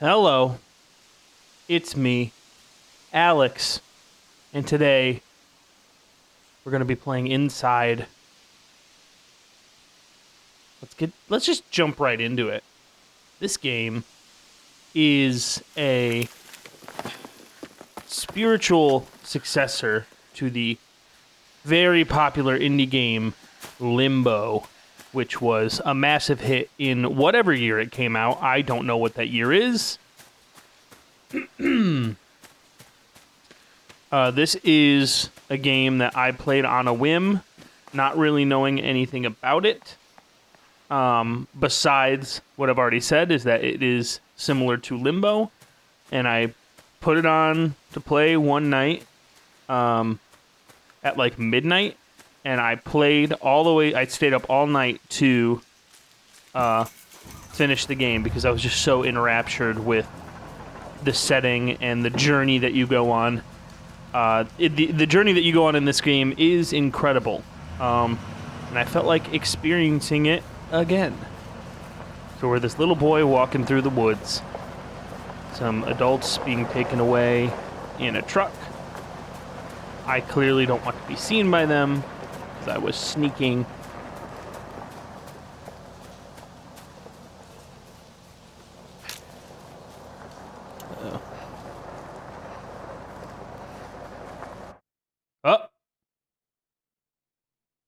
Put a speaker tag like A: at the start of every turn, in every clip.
A: Hello, it's me, Alex, and today we're going to be playing Inside. Let's just jump right into it. This game is a spiritual successor to the very popular indie game Limbo, which was a massive hit in whatever year it came out. I don't know what that year is. This is a game that I played on a whim, not really knowing anything about it. Besides what I've already said, is that it is similar to Limbo, and I put it on to play one night at like midnight, and I played all the way. I stayed up all night to finish the game because I was just so enraptured with the setting and the journey that you go on. The journey that you go on in this game is incredible, and I felt like experiencing it again. So we're this little boy walking through the woods, some adults being taken away in a truck. I clearly don't want to be seen by them because I was sneaking. Oh,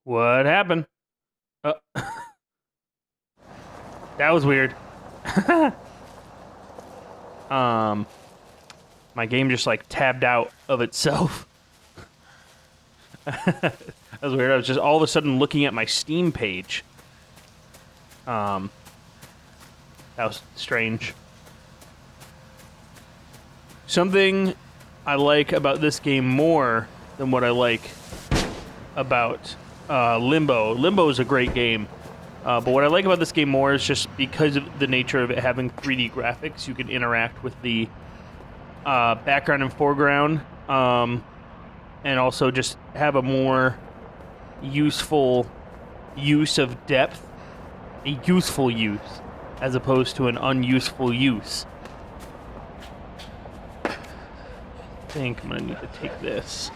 A: what happened? That was weird. My game just like tabbed out of itself. That was weird. I was just all of a sudden looking at my Steam page. That was strange. Something I like about this game more than what I like about Limbo. Limbo is a great game. But what I like about this game more is just because of the nature of it having 3D graphics, you can interact with the background and foreground, and also just have a more useful use of depth, a useful use, as opposed to an unuseful use. I think I'm going to need to take this.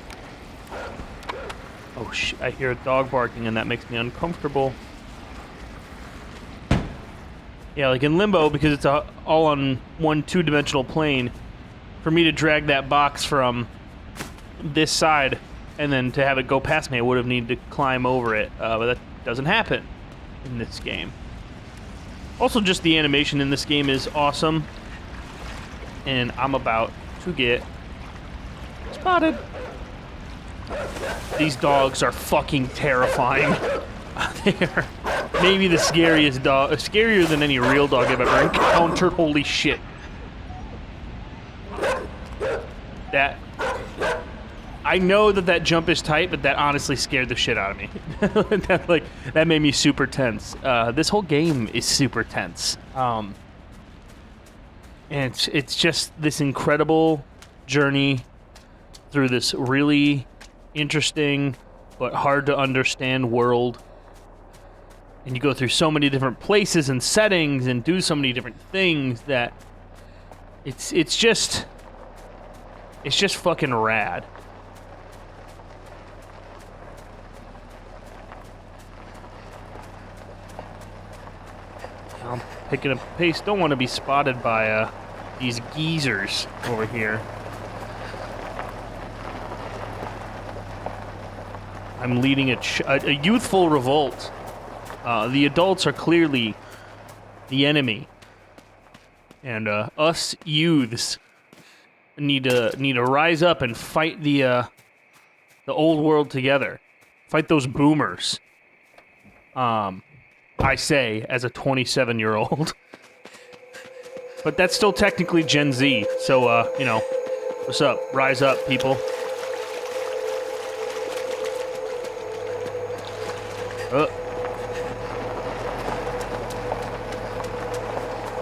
A: Oh, shit, I hear a dog barking, and that makes me uncomfortable. Yeah, like in Limbo, because it's all on one two-dimensional plane, for me to drag that box from this side and then to have it go past me, I would have needed to climb over it, but that doesn't happen in this game. Also, just the animation in this game is awesome, and I'm about to get spotted. These dogs are fucking terrifying. They are maybe the scariest dog, scarier than any real dog I've ever encountered. Holy shit. That, I know that jump is tight, but that honestly scared the shit out of me. that made me super tense. This whole game is super tense. And it's just this incredible journey through this really interesting but hard to understand world. And you go through so many different places and settings and do so many different things that it's just fucking rad. I'm picking up pace. Don't want to be spotted by these geezers over here. I'm leading a youthful revolt. The adults are clearly the enemy, and us youths need to rise up and fight the old world together. Fight those boomers. I say as a 27-year-old, but that's still technically Gen Z. So what's up? Rise up, people.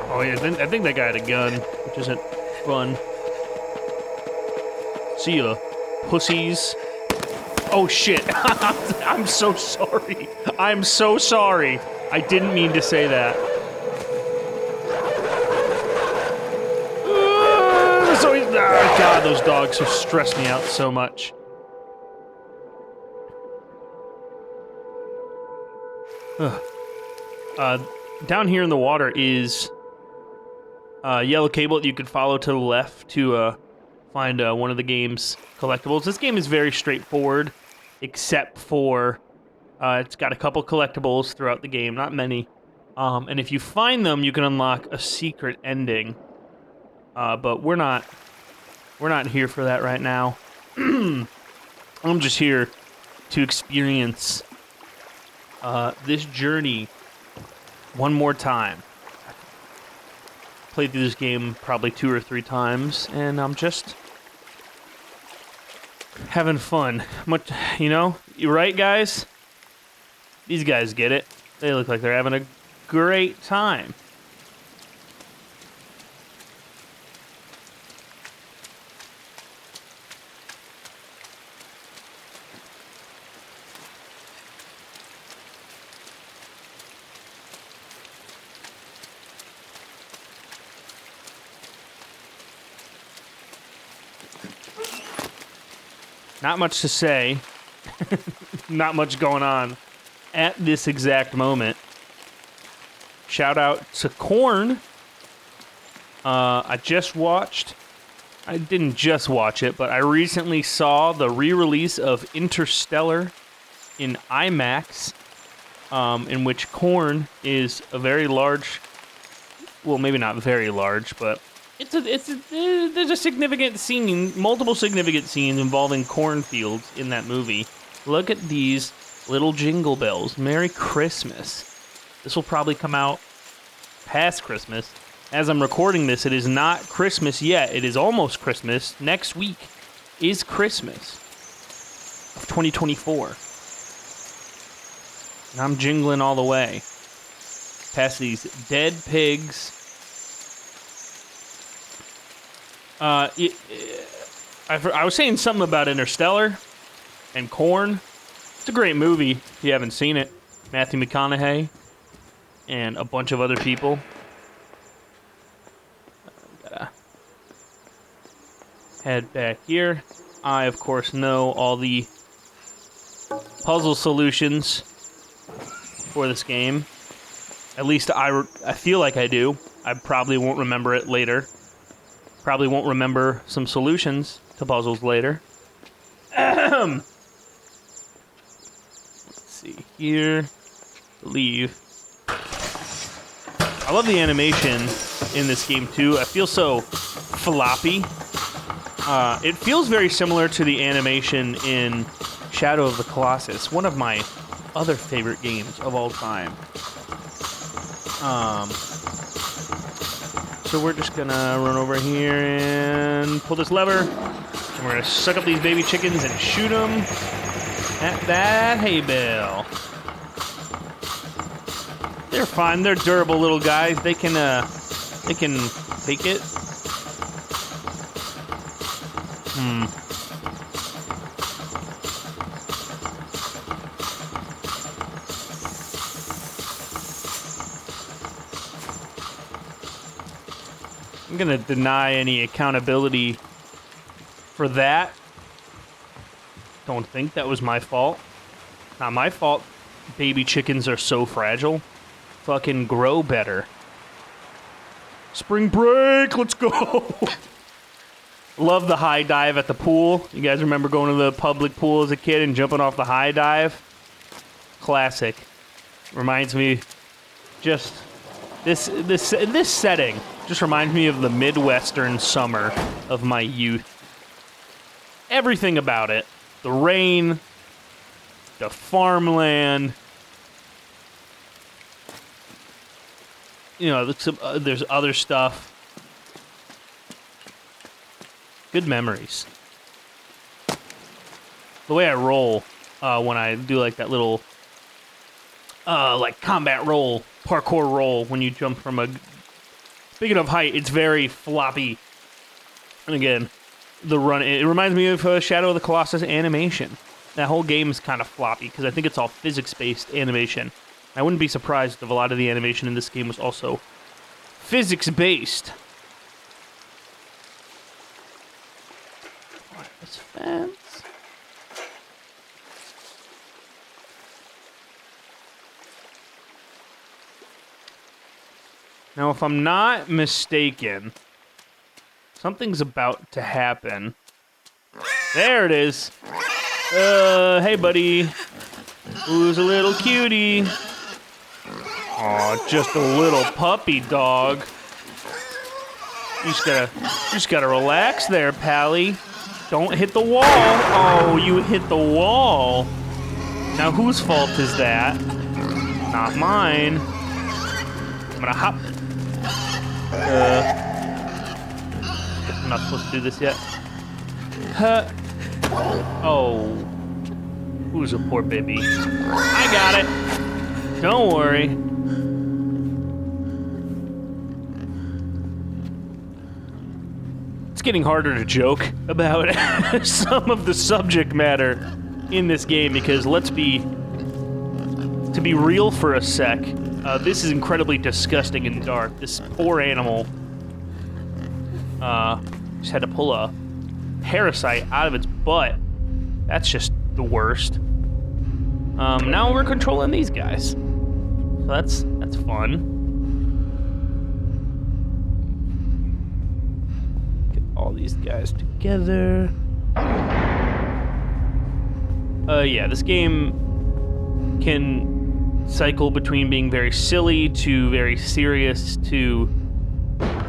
A: Oh yeah, I think that guy had a gun, which isn't fun. See ya, pussies. Oh shit. I'm so sorry. I'm so sorry. I didn't mean to say that. those dogs have stressed me out so much. Down here in the water is a yellow cable that you could follow to the left to find one of the game's collectibles. This game is very straightforward, except for it's got a couple collectibles throughout the game, not many. And if you find them, you can unlock a secret ending. But we're not here for that right now. I'm just here to experience this journey one more time. Played through this game probably 2 or 3 times, and I'm just having fun. You're right, guys? These guys get it. They look like they're having a great time. Not much to say. Not much going on at this exact moment. Shout out to Korn. I didn't just watch it, but I recently saw the re-release of Interstellar in IMAX, in which Korn is a very large, well, maybe not very large, but there's a significant scene, multiple significant scenes involving cornfields in that movie. Look at these little jingle bells. Merry Christmas. This will probably come out past Christmas. As I'm recording this, it is not Christmas yet. It is almost Christmas. Next week is Christmas of 2024. And I'm jingling all the way past these dead pigs. I was saying something about Interstellar and Korn. It's a great movie if you haven't seen it. Matthew McConaughey and a bunch of other people. Gotta head back here. I, of course, know all the puzzle solutions for this game. At least I feel like I do. I probably won't remember it later. Probably won't remember some solutions to puzzles later. Let's see here. Leave. I love the animation in this game too. I feel so floppy. It feels very similar to the animation in Shadow of the Colossus, one of my other favorite games of all time. So we're just gonna run over here and pull this lever. And we're gonna suck up these baby chickens and shoot them at that hay bale. They're fine. They're durable little guys. They can take it. I'm gonna deny any accountability for that. Don't think that was my fault. Not my fault. Baby chickens are so fragile. Fucking grow better. Spring break, let's go. Love the high dive at the pool. You guys remember going to the public pool as a kid and jumping off the high dive? Classic. Reminds me, just this setting just reminds me of the Midwestern summer of my youth. Everything about it. The rain, the farmland. You know, there's other stuff. Good memories. The way I roll when I do like that little like combat roll, parkour roll when you jump from a big enough height, it's very floppy. And again, the run, it reminds me of Shadow of the Colossus animation. That whole game is kind of floppy because I think it's all physics-based animation. I wouldn't be surprised if a lot of the animation in this game was also physics-based. this fence. Now, if I'm not mistaken, something's about to happen. There it is. Hey, buddy. Who's a little cutie? Aw, just a little puppy dog. You just gotta relax there, Pally. Don't hit the wall. Oh, you hit the wall. Now, whose fault is that? Not mine. I'm gonna hop. I'm not supposed to do this yet. Huh. Oh. Who's a poor baby? I got it. Don't worry. It's getting harder to joke about some of the subject matter in this game because to be real for a sec, this is incredibly disgusting and dark. This poor animal just had to pull a parasite out of its butt. That's just the worst. Now we're controlling these guys. So that's fun. Get all these guys together. Yeah, this game can cycle between being very silly to very serious to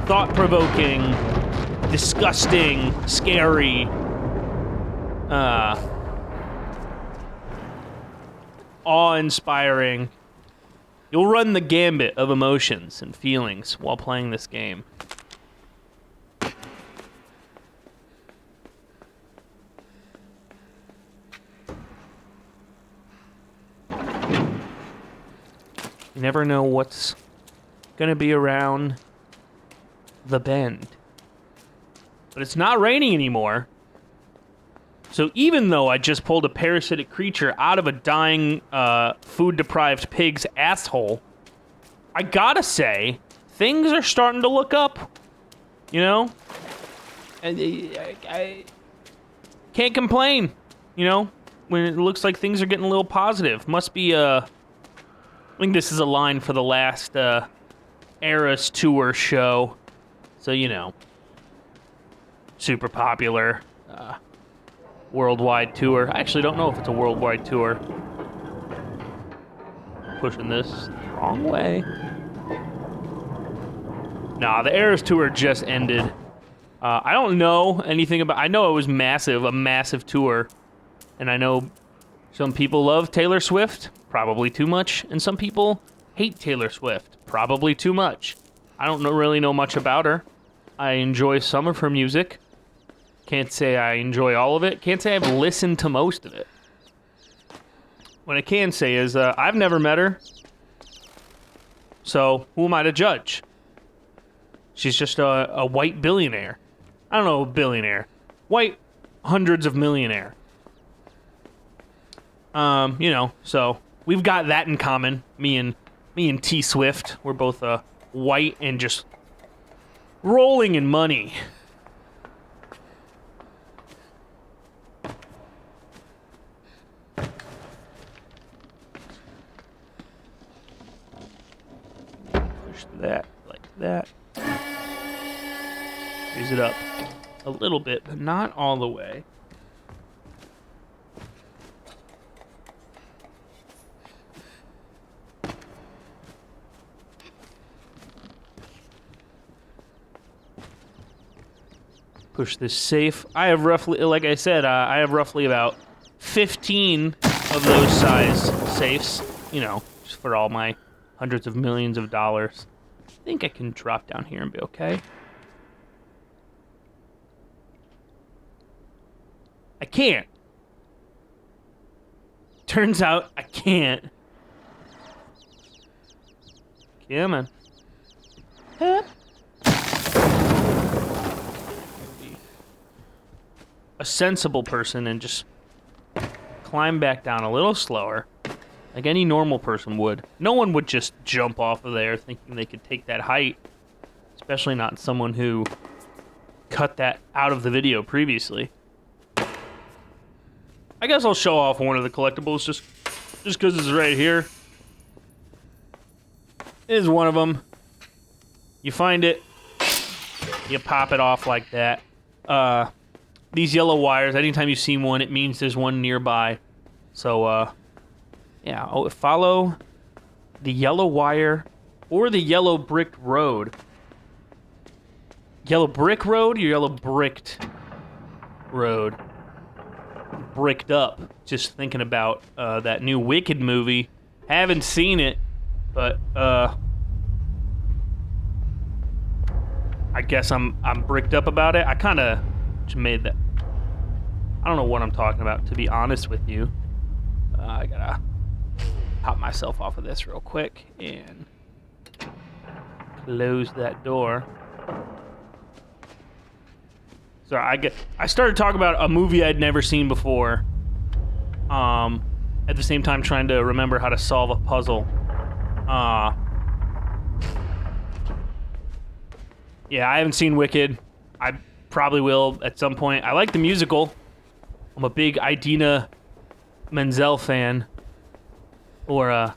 A: thought-provoking, disgusting, scary, awe-inspiring. You'll run the gambit of emotions and feelings while playing this game. You never know what's gonna be around the bend. But it's not raining anymore. So even though I just pulled a parasitic creature out of a dying, food-deprived pig's asshole, I gotta say, things are starting to look up. You know? And I can't complain, you know? When it looks like things are getting a little positive. Must be, I think this is a line for the last, Eras Tour show. So, you know. Super popular. Worldwide tour. I actually don't know if it's a worldwide tour. Pushing this the wrong way. Nah, the Eras Tour just ended. I don't know anything about... I know it was massive, a massive tour. And I know some people love Taylor Swift, probably too much. And some people hate Taylor Swift, probably too much. I don't really know much about her. I enjoy some of her music. Can't say I enjoy all of it. Can't say I've listened to most of it. What I can say is I've never met her. So who am I to judge? She's just a white billionaire. I don't know, billionaire. White hundreds of millionaire. You know, so we've got that in common. Me and T Swift. We're both white and just rolling in money. That, like that. Raise it up a little bit, but not all the way. Push this safe. I have roughly, like I said, I have roughly about 15 of those size safes, you know, just for all my hundreds of millions of dollars. I think I can drop down here and be okay. I can't. Turns out I can't. Come on. Hup. A sensible person and just climb back down a little slower. Like any normal person would. No one would just jump off of there thinking they could take that height. Especially not someone who cut that out of the video previously. I guess I'll show off one of the collectibles just because it's right here. This is one of them. You find it, you pop it off like that. These yellow wires, anytime you see one, it means there's one nearby. So, yeah, follow the yellow wire or the yellow brick road. Yellow brick road or yellow bricked road? Bricked up. Just thinking about that new Wicked movie. Haven't seen it, but I guess I'm bricked up about it. I kind of just made that. I don't know what I'm talking about, to be honest with you. I gotta pop myself off of this real quick and close that door. Sorry, I started talking about a movie I'd never seen before. At the same time trying to remember how to solve a puzzle. Yeah, I haven't seen Wicked. I probably will at some point. I like the musical. I'm a big Idina Menzel fan. Or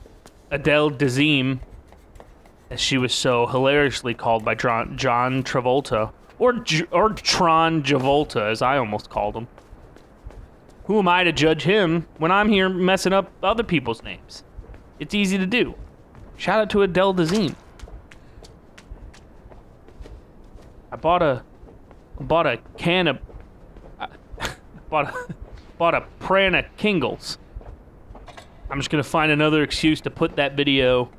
A: Adele Dazeem, as she was so hilariously called by John Travolta. Or Tron Travolta, as I almost called him. Who am I to judge him when I'm here messing up other people's names? It's easy to do. Shout out to Adele Dazeem. I bought a can of bought a pran of Kingles. I'm just gonna find another excuse to put that video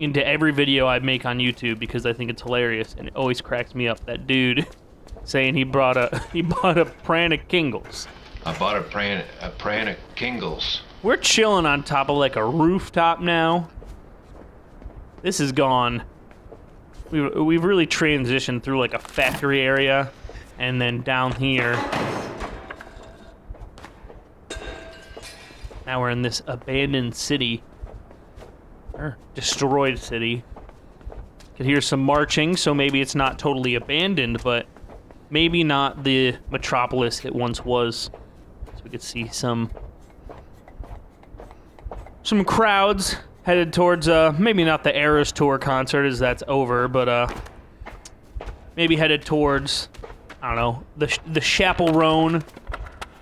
A: into every video I make on YouTube because I think it's hilarious and it always cracks me up. That dude saying he bought a pran of Kingles.
B: I bought a pran of Kingles.
A: We're chilling on top of like a rooftop now. This is gone. We've really transitioned through like a factory area, and then down here. Now we're in this abandoned city, or destroyed city. Could hear some marching, so maybe it's not totally abandoned, but maybe not the metropolis it once was. So we could see some crowds headed towards, maybe not the Eras Tour concert, as that's over, but, maybe headed towards, I don't know, the Chapel Roan,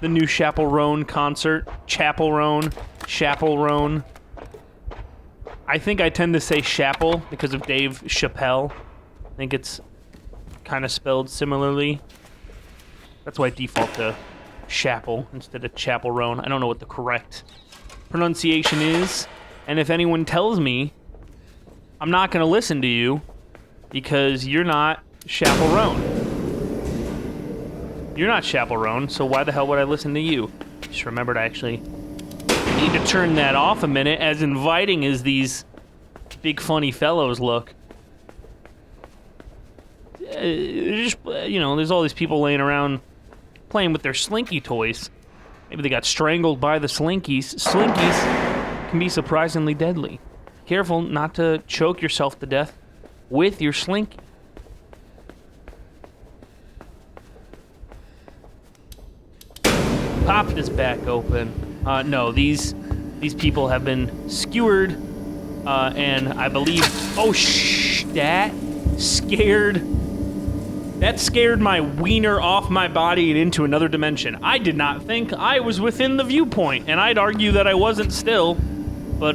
A: the new Chapel Roan concert. Chapel Roan. I think I tend to say Chapel because of Dave Chappelle. I think it's kind of spelled similarly. That's why I default to Chapel instead of Chapel Roan. I don't know what the correct pronunciation is. And if anyone tells me, I'm not going to listen to you because you're not Chapel Roan. You're not Chapel Roan, so why the hell would I listen to you? Just remembered I actually need to turn that off a minute, as inviting as these big funny fellows look. Just, there's all these people laying around playing with their Slinky toys. Maybe they got strangled by the Slinkies. Slinkies can be surprisingly deadly. Careful not to choke yourself to death with your Slinky. Pop this back open. No, these people have been skewered, and I believe. Oh, that scared my wiener off my body and into another dimension. I did not think I was within the viewpoint, and I'd argue that I wasn't still. But,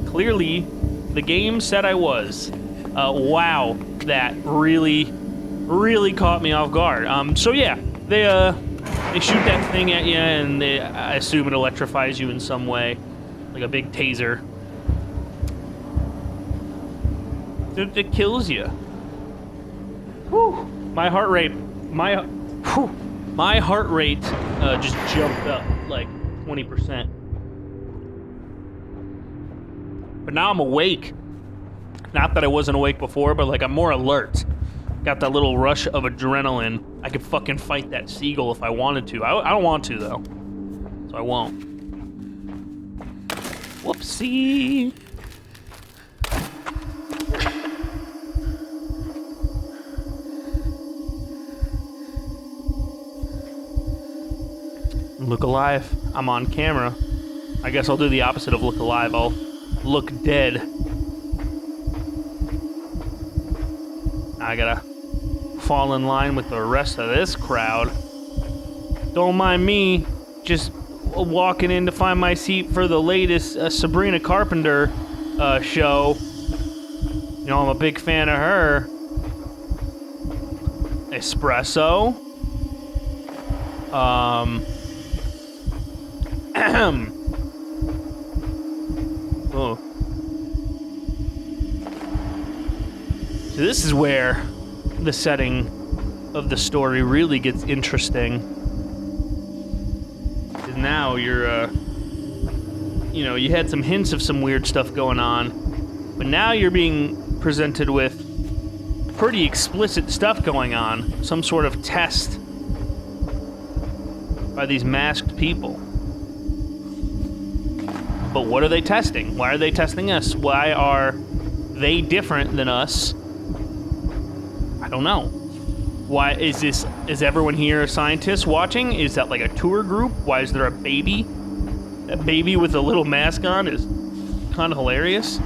A: clearly, the game said I was. Wow, that really, really caught me off guard. So yeah, they shoot that thing at you, and I assume it electrifies you in some way, like a big taser. It kills you. Whew, my heart rate just jumped up like 20%. But now I'm awake. Not that I wasn't awake before, but like I'm more alert. Got that little rush of adrenaline. I could fucking fight that seagull if I wanted to. I don't want to, though. So I won't. Whoopsie. Look alive. I'm on camera. I guess I'll do the opposite of look alive. I'll look dead. I gotta fall in line with the rest of this crowd. Don't mind me, just walking in to find my seat for the latest Sabrina Carpenter show. You know, I'm a big fan of her. Espresso. Oh. So this is where the setting of the story really gets interesting. Because now you're, you know, you had some hints of some weird stuff going on, but now you're being presented with pretty explicit stuff going on. Some sort of test by these masked people. But what are they testing? Why are they testing us? Why are they different than us? I don't know. Why is everyone here a scientist watching? Is that like a tour group? Why is there a baby? That baby with a little mask on is kind of hilarious.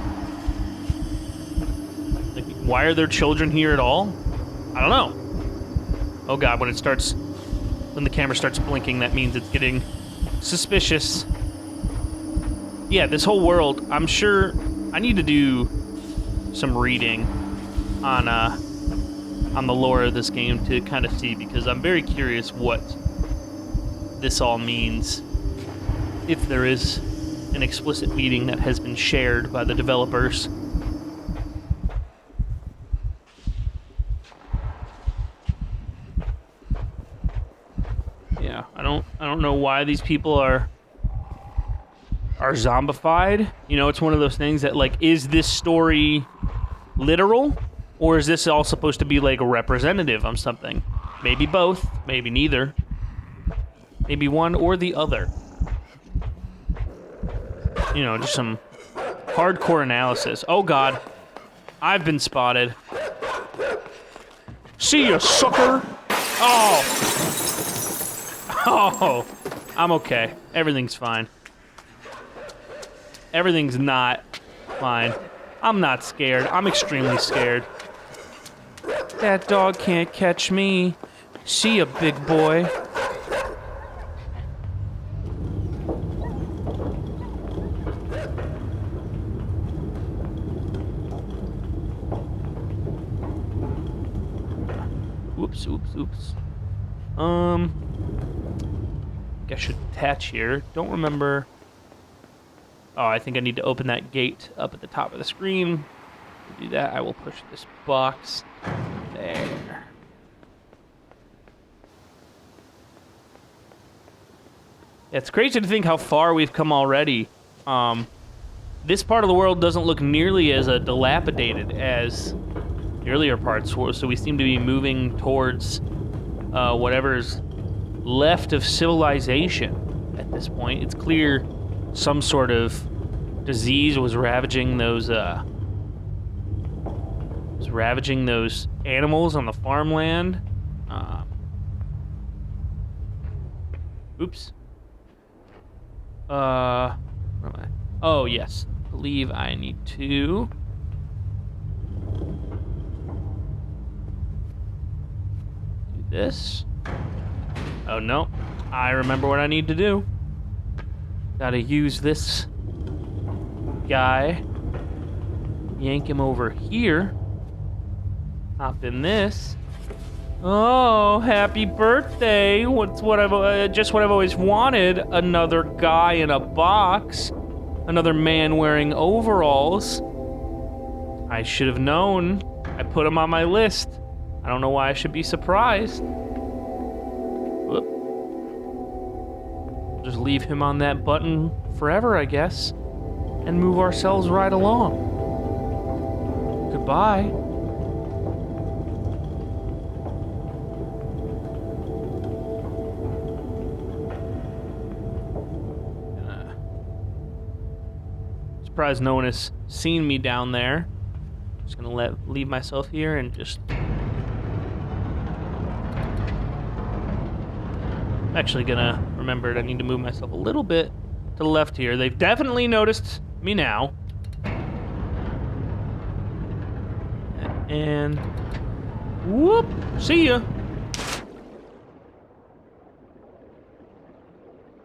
A: Like, why are there children here at all? I don't know. Oh god, when the camera starts blinking, that means it's getting suspicious. Yeah, this whole world, I'm sure I need to do some reading on the lore of this game to kind of see, because I'm very curious what this all means, if there is an explicit meeting that has been shared by the developers. Yeah, I don't know why these people are zombified. You know, it's one of those things that, like, is this story literal, or is this all supposed to be like a representative of something? Maybe both, maybe neither, maybe one or the other. You know, just some hardcore analysis. Oh god, I've been spotted. See ya, sucker. Oh, I'm okay. Everything's fine. Everything's not fine. I'm not scared. I'm extremely scared. That dog can't catch me. See ya, big boy. Oops. I should attach here. Don't remember. Oh, I think I need to open that gate up at the top of the screen. To do that, I will push this box there. It's crazy to think how far we've come already. This part of the world doesn't look nearly as dilapidated as the earlier parts were, so we seem to be moving towards whatever's left of civilization at this point. It's clear some sort of disease was ravaging those animals on the farmland. Oops. Where am I? Oh yes, I believe I need to do this. Oh no, I remember what I need to do. Gotta use this guy, yank him over here, hop in this. Oh, happy birthday! What I've always wanted. Another guy in a box, another man wearing overalls. I should have known. I put him on my list. I don't know why I should be surprised. Whoop. Just leave him on that button forever, I guess, and move ourselves right along. Goodbye. Surprised no one has seen me down there. Just gonna leave myself here and just. I'm actually gonna remembered I need to move myself a little bit to the left here. They've definitely noticed me now. And whoop, see ya.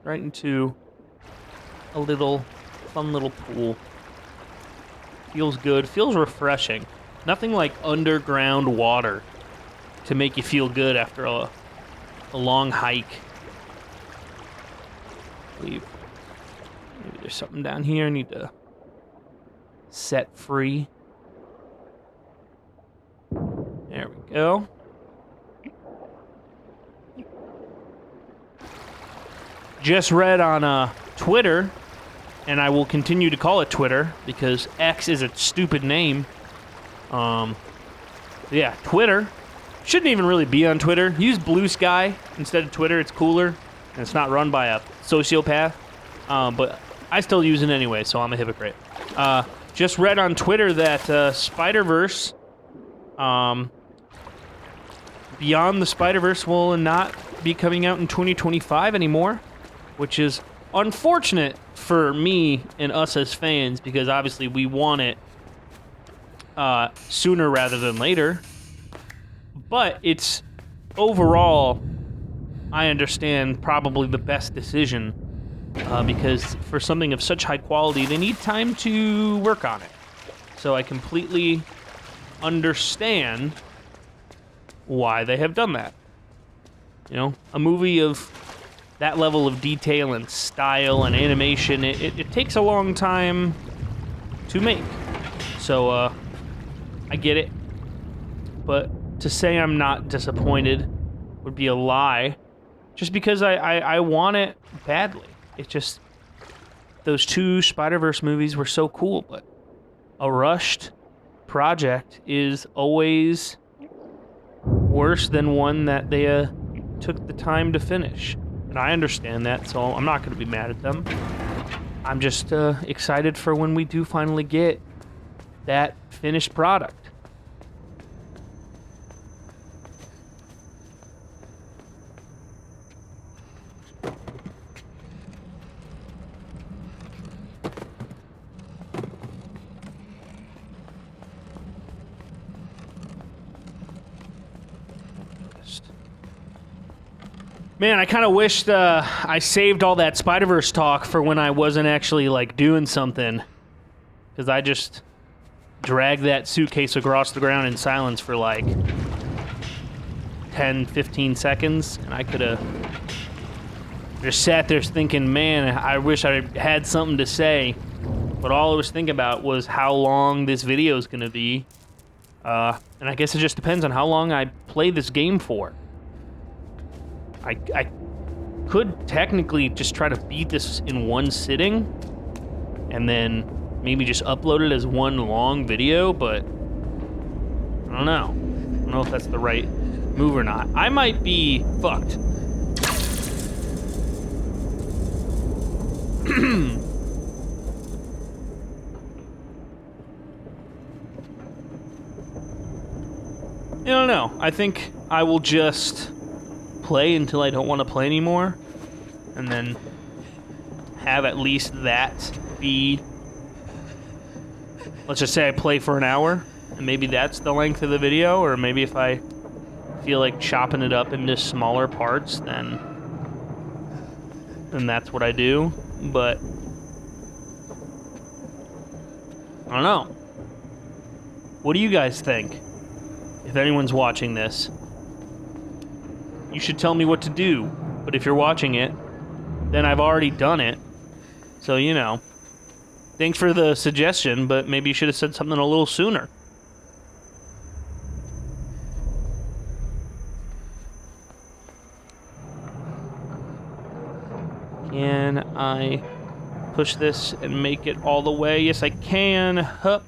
A: Right into a little fun little pool. Feels good, feels refreshing. Nothing like underground water to make you feel good after a long hike. Maybe there's something down here I need to set free. There we go. Just read on Twitter, and I will continue to call it Twitter because X is a stupid name. Yeah, Twitter. Shouldn't even really be on Twitter. Use Blue Sky instead of Twitter. It's cooler, and it's not run by a sociopath. But I still use it anyway, so I'm a hypocrite. Just read on Twitter that Spider-Verse, Beyond the Spider-Verse will not be coming out in 2025 anymore, which is unfortunate for me and us as fans because obviously we want it sooner rather than later. But it's overall, I understand, probably the best decision because for something of such high quality, they need time to work on it. So I completely understand why they have done that. You know, a movie of that level of detail and style and animation, it takes a long time to make. So, I get it. But to say I'm not disappointed would be a lie. Just because I want it badly. It's just, those two Spider-Verse movies were so cool, but a rushed project is always worse than one that they took the time to finish. And I understand that, so I'm not going to be mad at them. I'm just excited for when we do finally get that finished product. Man, I kind of wished I saved all that Spider-Verse talk for when I wasn't actually, like, doing something. Because I just dragged that suitcase across the ground in silence for, like, 10, 15 seconds. And I could have just sat there thinking, man, I wish I had something to say. But all I was thinking about was how long this video is going to be. And I guess it just depends on how long I play this game for. I could technically just try to beat this in one sitting and then maybe just upload it as one long video, but I don't know. I don't know if that's the right move or not. I might be fucked. I don't know. I think I will just play until I don't want to play anymore, and then have at least that be, let's just say I play for an hour, and maybe that's the length of the video, or maybe if I feel like chopping it up into smaller parts, then that's what I do. But I don't know. What do you guys think? If anyone's watching this, you should tell me what to do. But if you're watching it, then I've already done it. So, you know. Thanks for the suggestion, but maybe you should have said something a little sooner. Can I push this and make it all the way? Yes, I can. Hup.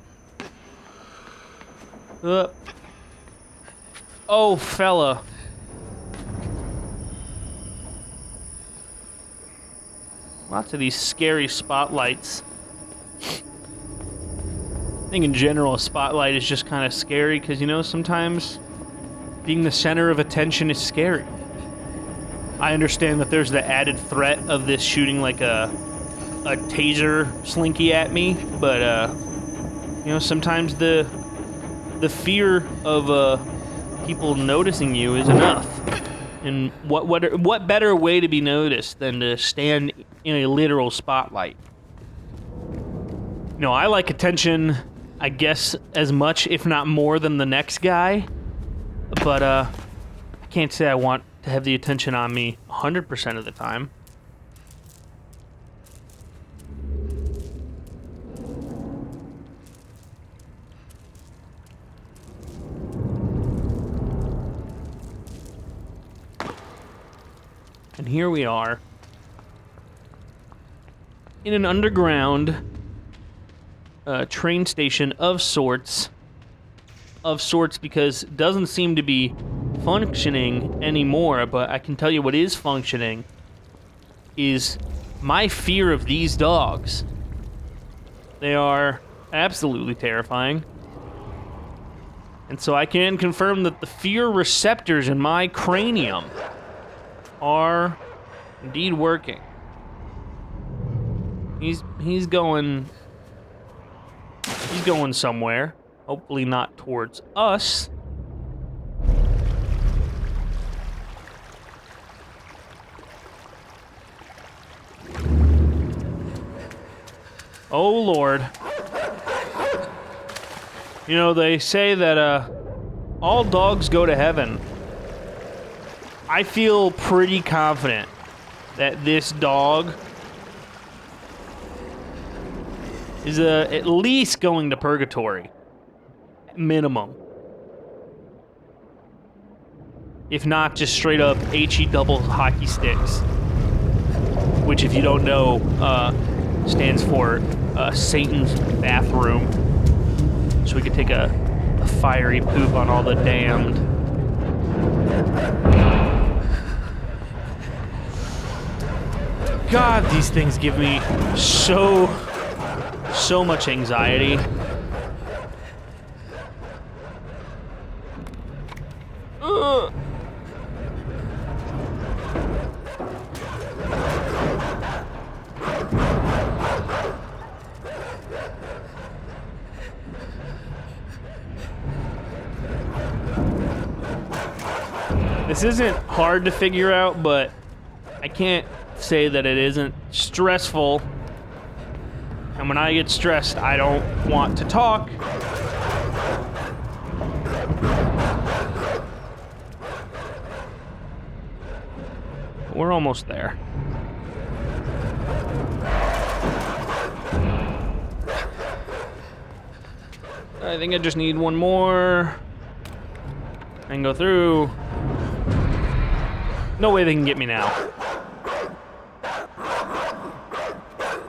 A: Hup. Oh, fella. Lots of these scary spotlights. I think in general a spotlight is just kind of scary because, you know, sometimes being the center of attention is scary. I understand that there's the added threat of this shooting like a taser slinky at me, but you know, sometimes the fear of people noticing you is enough. And what better way to be noticed than to stand in a literal spotlight? You know, I like attention, I guess, as much, if not more, than the next guy. But I can't say I want to have the attention on me 100% of the time. And here we are in an underground train station of sorts. Because it doesn't seem to be functioning anymore, but I can tell you what is functioning is my fear of these dogs. They are absolutely terrifying. And so I can confirm that the fear receptors in my cranium are indeed working. He's going somewhere. Hopefully not towards us. Oh Lord. You know, they say that all dogs go to heaven. I feel pretty confident that this dog is at least going to purgatory. Minimum. If not, just straight up HE double hockey sticks. Which, if you don't know, stands for Satan's bathroom. So we could take a fiery poop on all the damned. God, these things give me so much anxiety. Ugh. This isn't hard to figure out, but I can't say that it isn't stressful. And when I get stressed, I don't want to talk. We're almost there. I think I just need one more. And go through. No way they can get me now.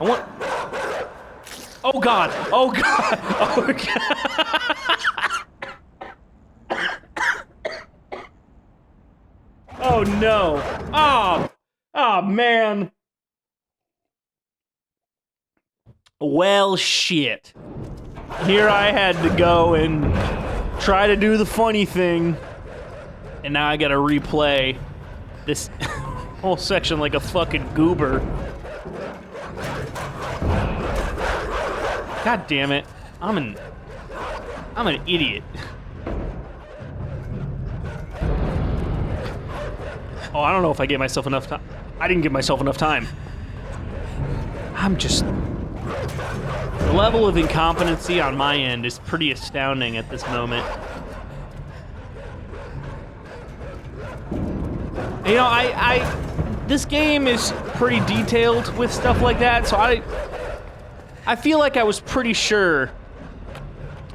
A: I want... Oh God! Oh God! Oh God! Oh no! Oh man! Well, shit. Here I had to go and try to do the funny thing, and now I gotta replay this whole section like a fucking goober. God damn it. I'm an idiot. Oh, I don't know if I gave myself enough time. I didn't give myself enough time. I'm just... The level of incompetency on my end is pretty astounding at this moment. You know, this game is pretty detailed with stuff like that, so I feel like I was pretty sure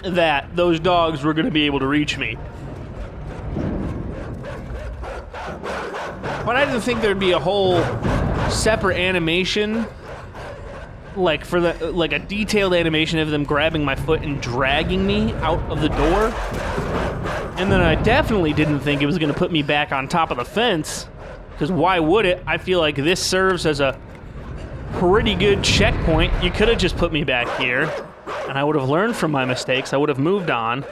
A: that those dogs were going to be able to reach me. But I didn't think there'd be a whole separate animation, like like a detailed animation of them grabbing my foot and dragging me out of the door. And then I definitely didn't think it was going to put me back on top of the fence, because why would it? I feel like this serves as a pretty good checkpoint. You could have just put me back here, and I would have learned from my mistakes. I would have moved on.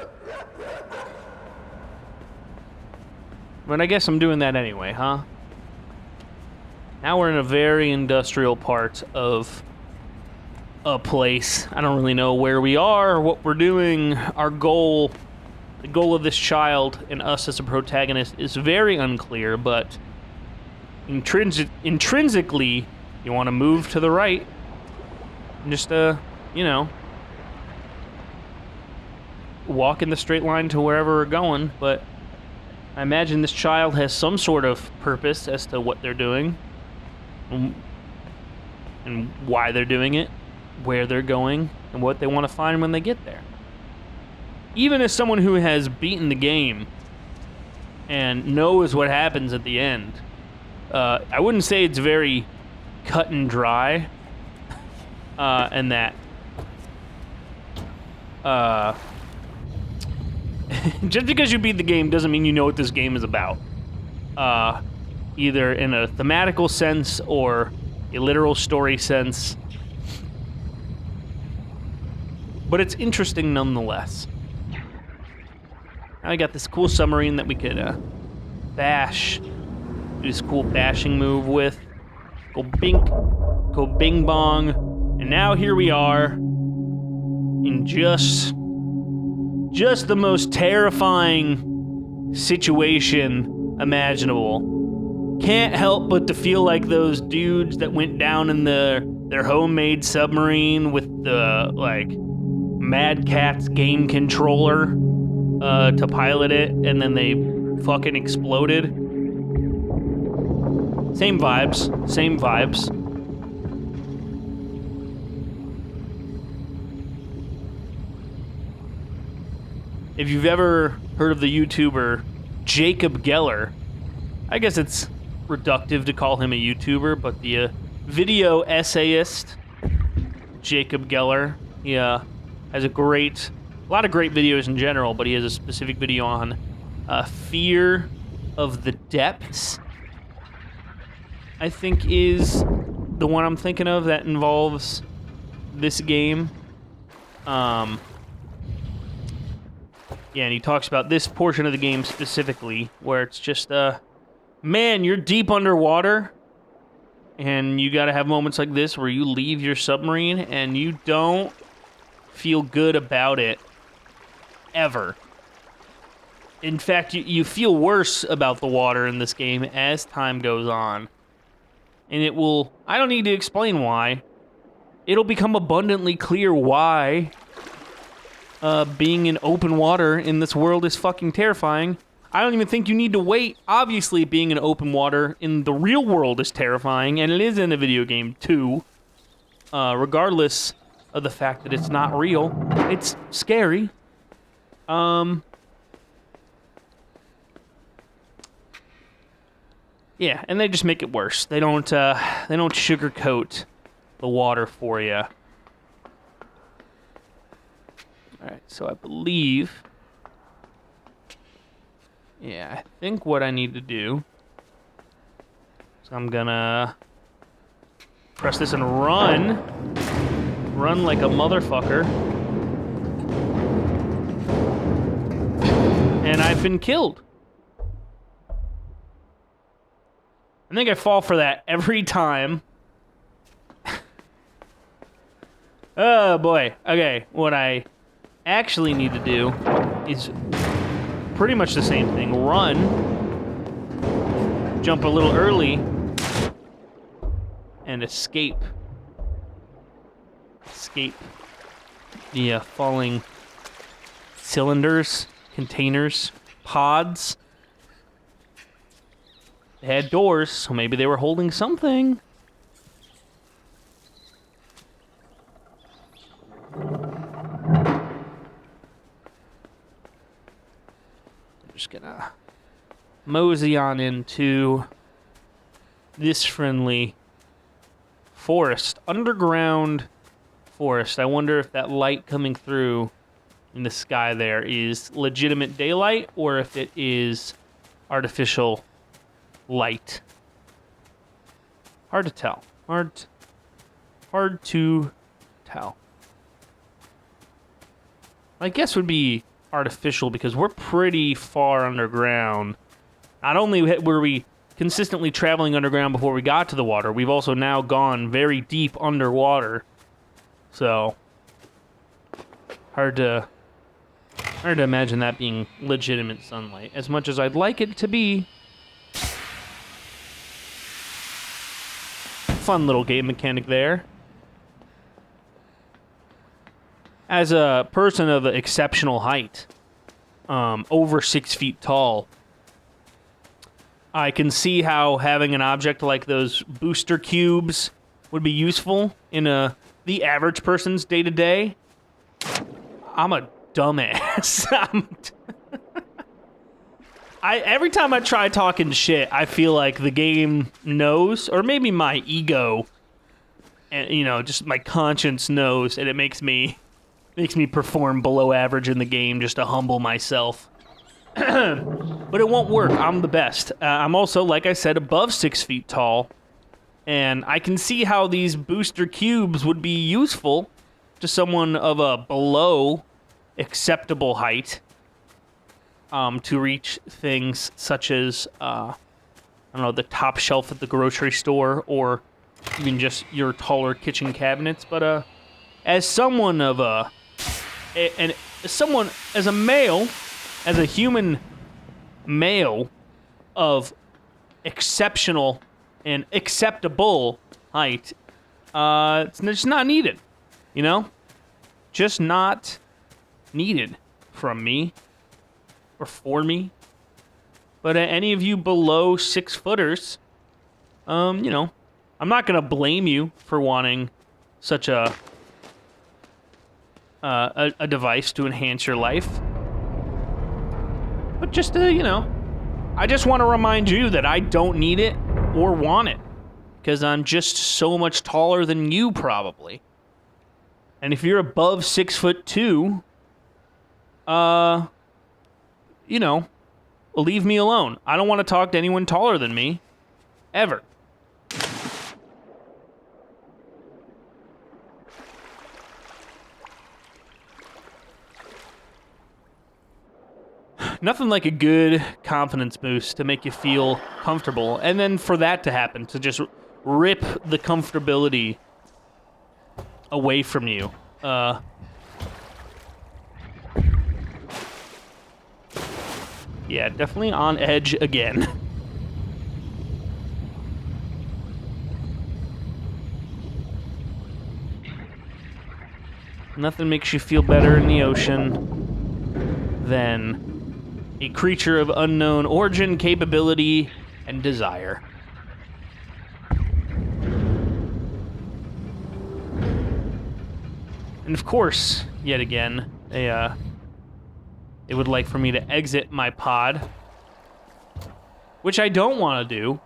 A: But I guess I'm doing that anyway, huh? Now we're in a very industrial part of a place. I don't really know where we are, what we're doing, our goal. The goal of this child and us as a protagonist is very unclear, but intrinsically, you want to move to the right. And just, walk in the straight line to wherever we're going, but I imagine this child has some sort of purpose as to what they're doing and why they're doing it, where they're going, and what they want to find when they get there. Even as someone who has beaten the game and knows what happens at the end, I wouldn't say it's very cut and dry, and that just because you beat the game doesn't mean you know what this game is about, either in a thematical sense or a literal story sense. But it's interesting nonetheless. Now we got this cool submarine that we could bash, do this cool bashing move with. Go bink, go bing bong, and now here we are in just the most terrifying situation imaginable. Can't help but to feel like those dudes that went down in their homemade submarine with the Mad Catz game controller to pilot it, and then they fucking exploded. Same vibes. If you've ever heard of the YouTuber Jacob Geller, I guess it's reductive to call him a YouTuber, but the video essayist Jacob Geller, he has a lot of great videos in general, but he has a specific video on fear of the depths, I think is the one I'm thinking of that involves this game. Yeah, and he talks about this portion of the game specifically, where it's just, man, you're deep underwater, and you gotta have moments like this where you leave your submarine and you don't feel good about it, ever. In fact, you feel worse about the water in this game as time goes on. And it will, I don't need to explain why, it'll become abundantly clear why being in open water in this world is fucking terrifying. I don't even think you need to wait. Obviously, being in open water in the real world is terrifying, and it is in a video game too. Regardless of the fact that it's not real, it's scary. Yeah, and they just make it worse. They don't sugarcoat the water for you. Alright, so I believe... Yeah, I think what I need to do... So I'm gonna... press this and run. Run like a motherfucker. And I've been killed. I think I fall for that every time. Oh boy. Okay, what I actually need to do is pretty much the same thing. Run. Jump a little early. And escape. Escape the falling cylinders, containers, pods. They had doors, so maybe they were holding something. I'm just gonna mosey on into this friendly forest, underground forest. I wonder if that light coming through in the sky there is legitimate daylight or if it is artificial light. Hard to tell. Hard to tell. I guess would be artificial because we're pretty far underground. Not only were we consistently traveling underground before we got to the water. We've also now gone very deep underwater. So, hard to imagine that being legitimate sunlight, as much as I'd like it to be. Fun little game mechanic there. As a person of exceptional height, over 6 feet tall, I can see how having an object like those booster cubes would be useful in the average person's day-to-day. I'm a dumbass. Every time I try talking shit, I feel like the game knows, or maybe my ego, and just my conscience knows, and it makes me perform below average in the game just to humble myself. But it won't work. I'm the best. I'm also, like I said, above 6 feet tall, and I can see how these booster cubes would be useful to someone of a below acceptable height, to reach things such as, the top shelf at the grocery store, or even just your taller kitchen cabinets. But as someone of as a human male of exceptional and acceptable height, it's just not needed, just not needed from me or for me. But any of you below 6 footers, I'm not gonna blame you for wanting such a device to enhance your life. But just I just want to remind you that I don't need it or want it, because I'm just so much taller than you, probably. And if you're above 6'2", leave me alone. I don't want to talk to anyone taller than me, ever. Nothing like a good confidence boost to make you feel comfortable, and then for that to happen, to just rip the comfortability away from you. Yeah, definitely on edge again. Nothing makes you feel better in the ocean than a creature of unknown origin, capability, and desire. And of course, yet again, they would like for me to exit my pod, which I don't want to do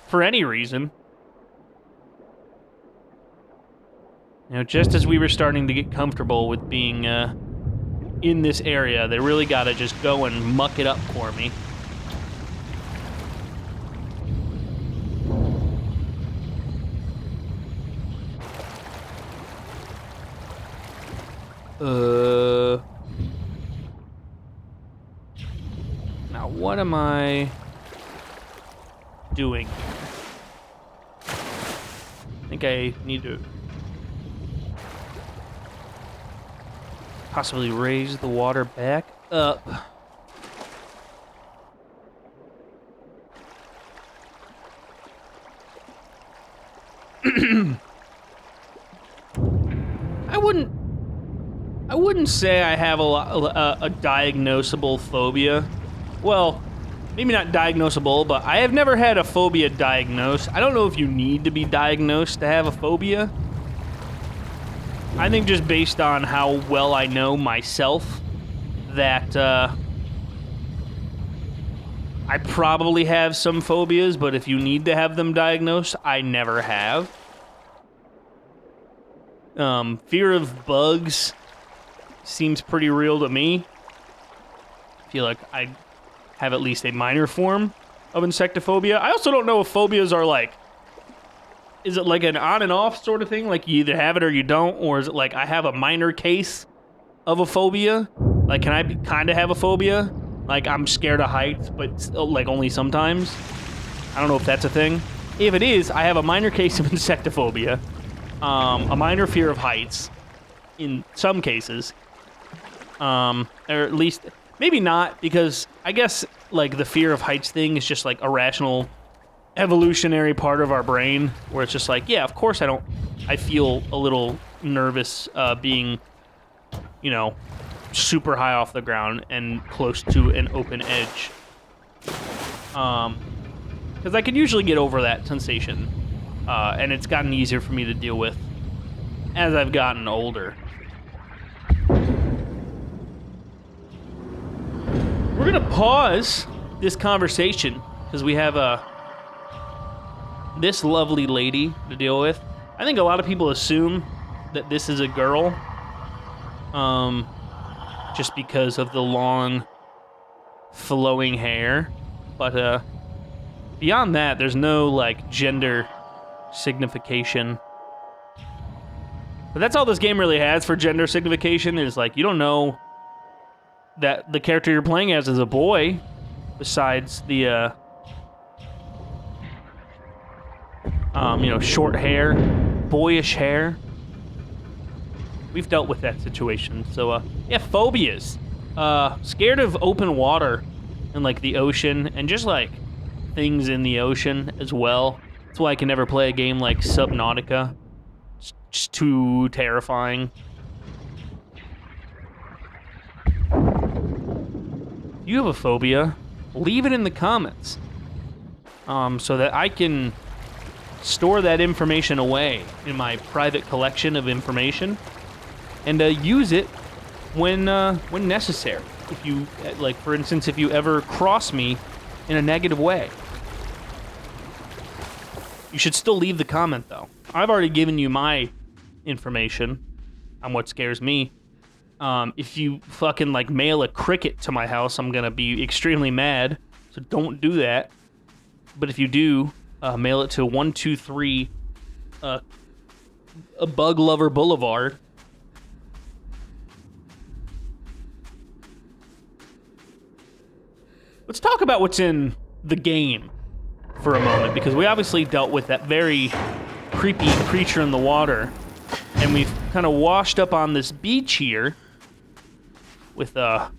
A: for any reason. Just as we were starting to get comfortable with being in this area, they really gotta just go and muck it up for me. Now what am I doing? I think I need to possibly raise the water back up. I wouldn't say I have a diagnosable phobia. Well, maybe not diagnosable, but I have never had a phobia diagnosed. I don't know if you need to be diagnosed to have a phobia. I think just based on how well I know myself, that I probably have some phobias, but if you need to have them diagnosed, I never have. Fear of bugs seems pretty real to me. I feel like I have at least a minor form of insectophobia. I also don't know if phobias are like, is it like an on and off sort of thing? Like you either have it or you don't? Or is it like I have a minor case of a phobia? Like, can I kind of have a phobia? Like I'm scared of heights, but like only sometimes? I don't know if that's a thing. If it is, I have a minor case of insectophobia, a minor fear of heights, in some cases, or at least maybe not, because I guess like the fear of heights thing is just like a rational, evolutionary part of our brain, where it's just like, yeah, of course I feel a little nervous being, you know, super high off the ground and close to an open edge. Because I can usually get over that sensation, and it's gotten easier for me to deal with as I've gotten older. We're gonna pause this conversation because we have this lovely lady to deal with. I think a lot of people assume that this is a girl, just because of the long, flowing hair, but beyond that, there's no like gender signification. But that's all this game really has for gender signification, is like you don't know that the character you're playing as is a boy, besides the you know, short hair, boyish hair. We've dealt with that situation. So yeah, phobias. Scared of open water and like the ocean and just like things in the ocean as well. That's why I can never play a game like Subnautica. It's just too terrifying. If you have a phobia, leave it in the comments, so that I can store that information away in my private collection of information and use it when necessary. If you, like, for instance, if you ever cross me in a negative way. You should still leave the comment, though. I've already given you my information on what scares me. If you fucking, like, mail a cricket to my house, I'm gonna be extremely mad, so don't do that. But if you do, mail it to 123 a Bug Lover Boulevard. Let's talk about what's in the game for a moment, because we obviously dealt with that very creepy creature in the water, and we've kind of washed up on this beach here with that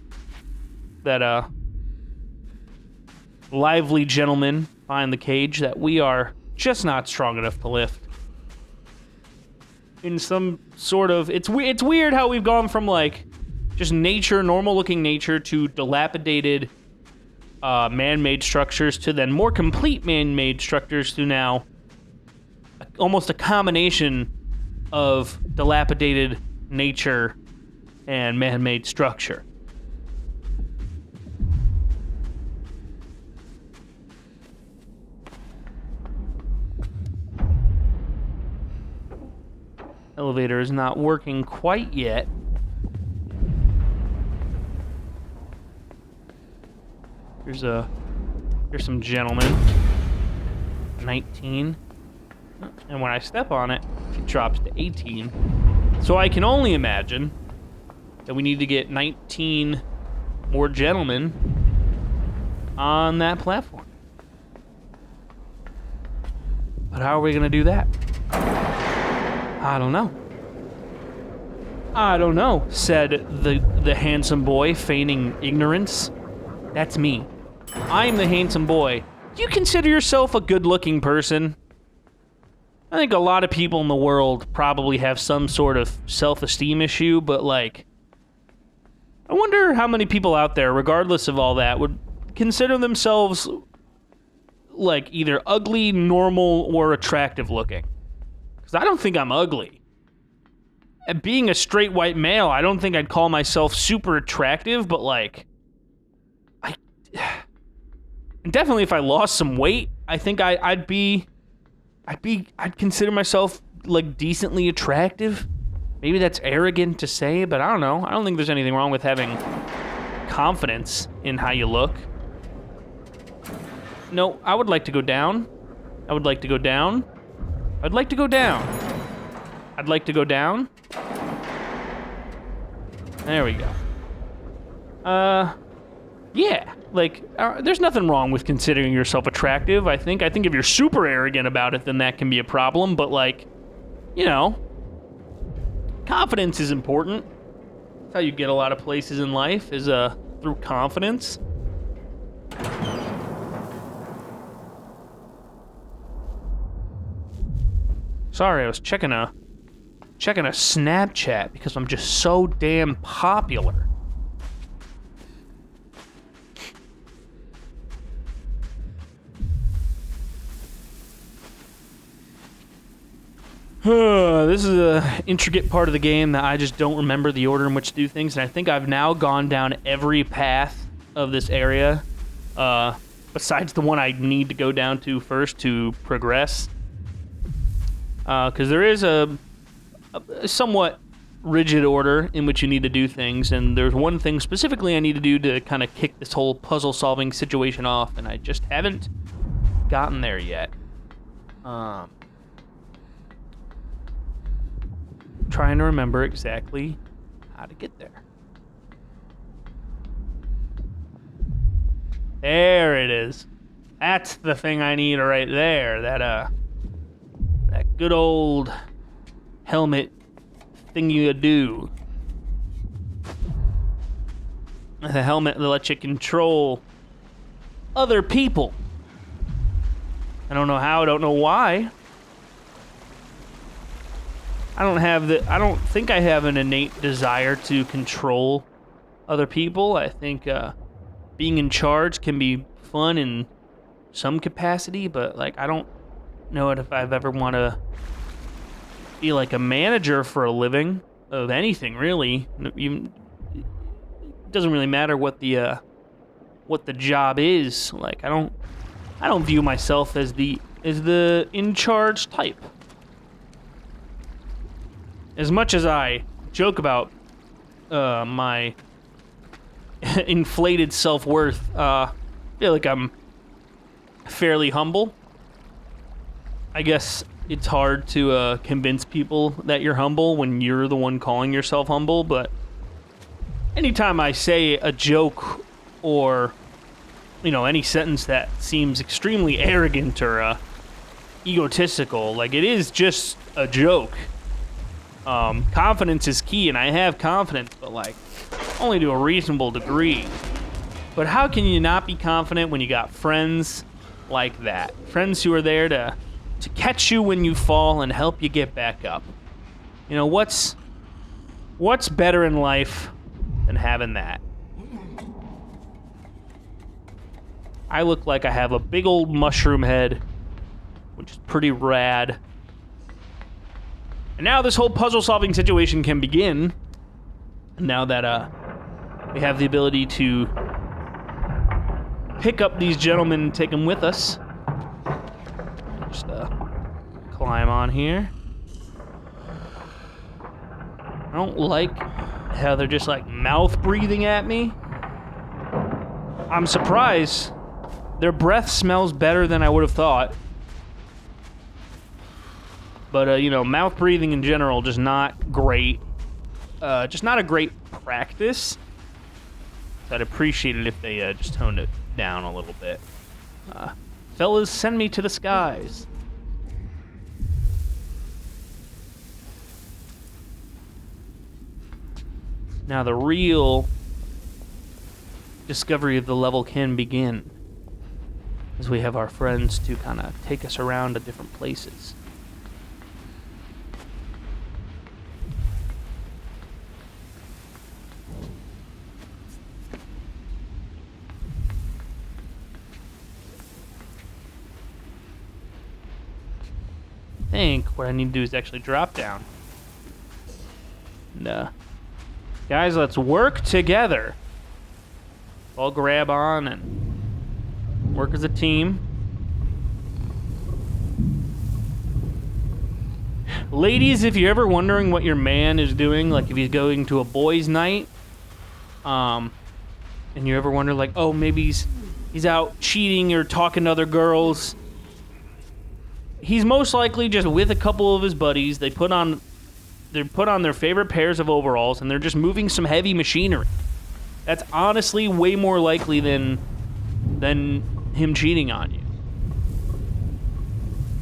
A: lively gentleman behind the cage that we are just not strong enough to lift. In some sort of, it's weird how we've gone from like just nature, normal looking nature, to dilapidated man-made structures, to then more complete man-made structures, to now almost a combination of dilapidated nature and man-made structure. Elevator is not working quite yet. Here's some gentlemen. 19. And when I step on it, it drops to 18. So I can only imagine that we need to get 19 more gentlemen on that platform. But how are we gonna do that? I don't know. I don't know, said the handsome boy, feigning ignorance. That's me. I'm the handsome boy. Do you consider yourself a good-looking person? I think a lot of people in the world probably have some sort of self-esteem issue, but like, I wonder how many people out there, regardless of all that, would consider themselves like either ugly, normal, or attractive looking. Because I don't think I'm ugly. And being a straight white male, I don't think I'd call myself super attractive, but like, definitely if I lost some weight, I think I'd consider myself like decently attractive. Maybe that's arrogant to say, but I don't know. I don't think there's anything wrong with having confidence in how you look. No, I would like to go down. I would like to go down. I'd like to go down. I'd like to go down. There we go. Yeah. like, there's nothing wrong with considering yourself attractive, I think. I think if you're super arrogant about it, then that can be a problem. But, like, you know, confidence is important. That's how you get a lot of places in life, is through confidence. Sorry, I was checking a Snapchat because I'm just so damn popular. This is a intricate part of the game that I just don't remember the order in which to do things, and I think I've now gone down every path of this area, besides the one I need to go down to first to progress. Because there is a somewhat rigid order in which you need to do things, and there's one thing specifically I need to do to kind of kick this whole puzzle-solving situation off, and I just haven't gotten there yet. Trying to remember exactly how to get there. There it is. That's the thing I need right there. That good old helmet thing you do. The helmet that lets you control other people. I don't know how, I don't know why. I don't think I have an innate desire to control other people. I think being in charge can be fun in some capacity, but like I don't know if I've ever want to be like a manager for a living of anything, really. It doesn't really matter what the job is. Like I don't view myself as the in charge type. As much as I joke about my inflated self-worth, I feel like I'm fairly humble. I guess it's hard to convince people that you're humble when you're the one calling yourself humble, but anytime I say a joke or, any sentence that seems extremely arrogant or egotistical, like it is just a joke. Confidence is key, and I have confidence, but like only to a reasonable degree. But how can you not be confident when you got friends like that? Friends who are there to catch you when you fall and help you get back up. What's better in life than having that? I look like I have a big old mushroom head, which is pretty rad. And now this whole puzzle-solving situation can begin. Now that we have the ability to pick up these gentlemen and take them with us. Just climb on here. I don't like how they're just like mouth breathing at me. I'm surprised. Their breath smells better than I would have thought. But, mouth breathing in general, just not great. Just not a great practice. So I'd appreciate it if they just toned it down a little bit. Fellas, send me to the skies. Now the real discovery of the level can begin, as we have our friends to kind of take us around to different places. I think what I need to do is actually drop down. And, guys, let's work together. All grab on and work as a team. Ladies, if you're ever wondering what your man is doing, like if he's going to a boys' night, and you ever wonder, like, oh, maybe he's out cheating or talking to other girls, he's most likely just with a couple of his buddies. They put on their favorite pairs of overalls, and they're just moving some heavy machinery. That's honestly way more likely than than him cheating on you.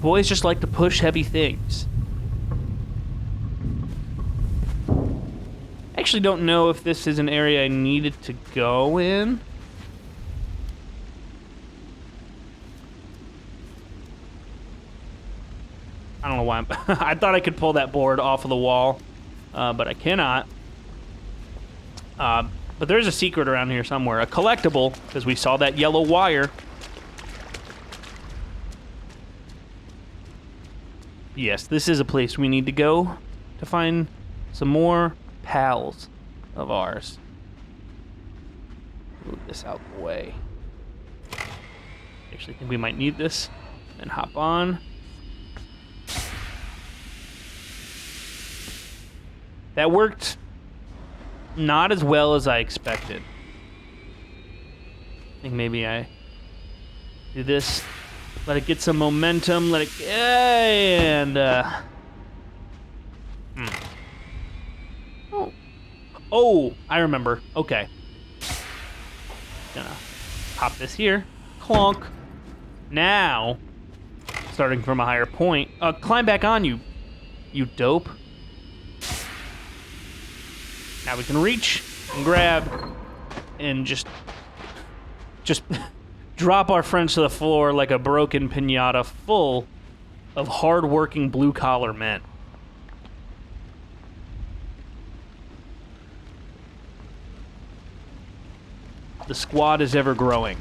A: Boys just like to push heavy things. I actually don't know if this is an area I needed to go in. I don't know why I thought I could pull that board off of the wall, but I cannot. But there's a secret around here somewhere. A collectible, because we saw that yellow wire. Yes, this is a place we need to go to find some more pals of ours. Move this out the way. Actually think we might need this. Then hop on. That worked not as well as I expected. I think maybe I do this, let it get some momentum, let it, and oh, I remember. Okay. Gonna pop this here. Clonk. Now, starting from a higher point, climb back on, you dope. Now we can reach and grab and just drop our friends to the floor like a broken piñata full of hard-working blue-collar men. The squad is ever growing.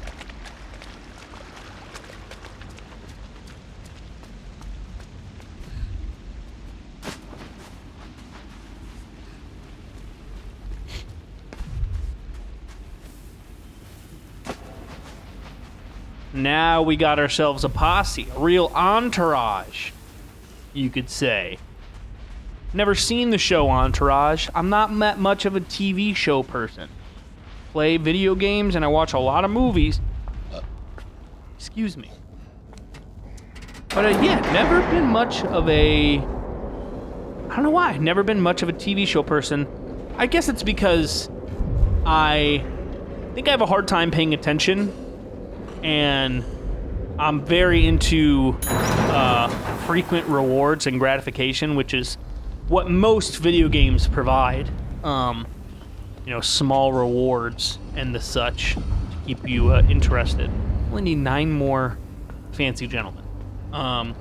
A: Now we got ourselves a posse, a real entourage, you could say. Never seen the show Entourage. I'm not that much of a TV show person. Play video games and I watch a lot of movies. Excuse me. But yeah, never been much of a... I don't know why. Never been much of a TV show person. I guess it's because I think I have a hard time paying attention. And I'm very into frequent rewards and gratification, which is what most video games provide. Small rewards and the such to keep you interested. Only need 9 more fancy gentlemen. And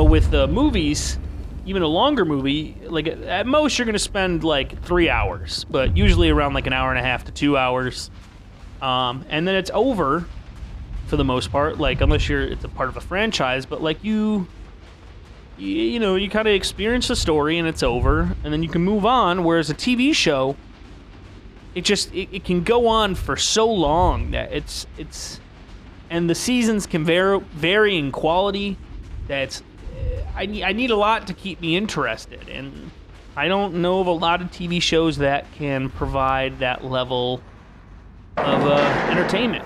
A: with the movies, even a longer movie, like at most you're going to spend like 3 hours, but usually around like an hour and a half to 2 hours. And then it's over for the most part, like unless it's a part of a franchise, but like you kind of experience the story and it's over and then you can move on. Whereas a TV show, it can go on for so long that and the seasons can vary in quality. That I need a lot to keep me interested, and I don't know of a lot of TV shows that can provide that level of entertainment.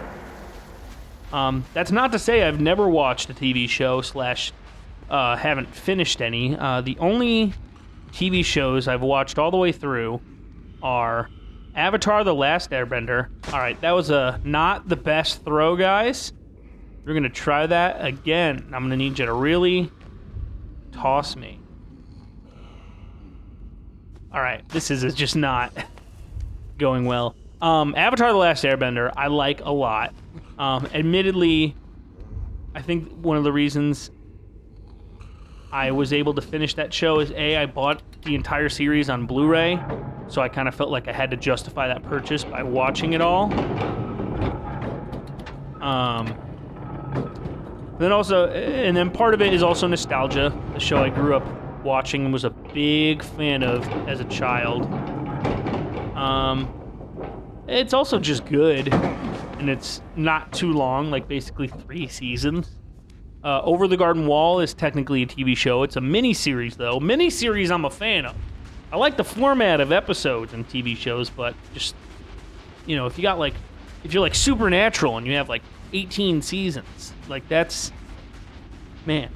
A: That's not to say I've never watched a TV show / haven't finished any. The only TV shows I've watched all the way through are Avatar: The Last Airbender. All right, that was not the best throw, guys. We're going to try that again. I'm going to need you to really toss me. All right, this is just not going well. Avatar: The Last Airbender, I like a lot. Admittedly, I think one of the reasons I was able to finish that show is I bought the entire series on Blu-ray, so I kind of felt like I had to justify that purchase by watching it all. Then part of it is also nostalgia. The show I grew up watching and was a big fan of as a child. It's also just good, and it's not too long, like basically 3 seasons. Over the Garden Wall is technically a TV show. It's a mini-series, though. Mini-series I'm a fan of. I like the format of episodes in TV shows, but just, if you're like Supernatural and you have like 18 seasons, like that's, man,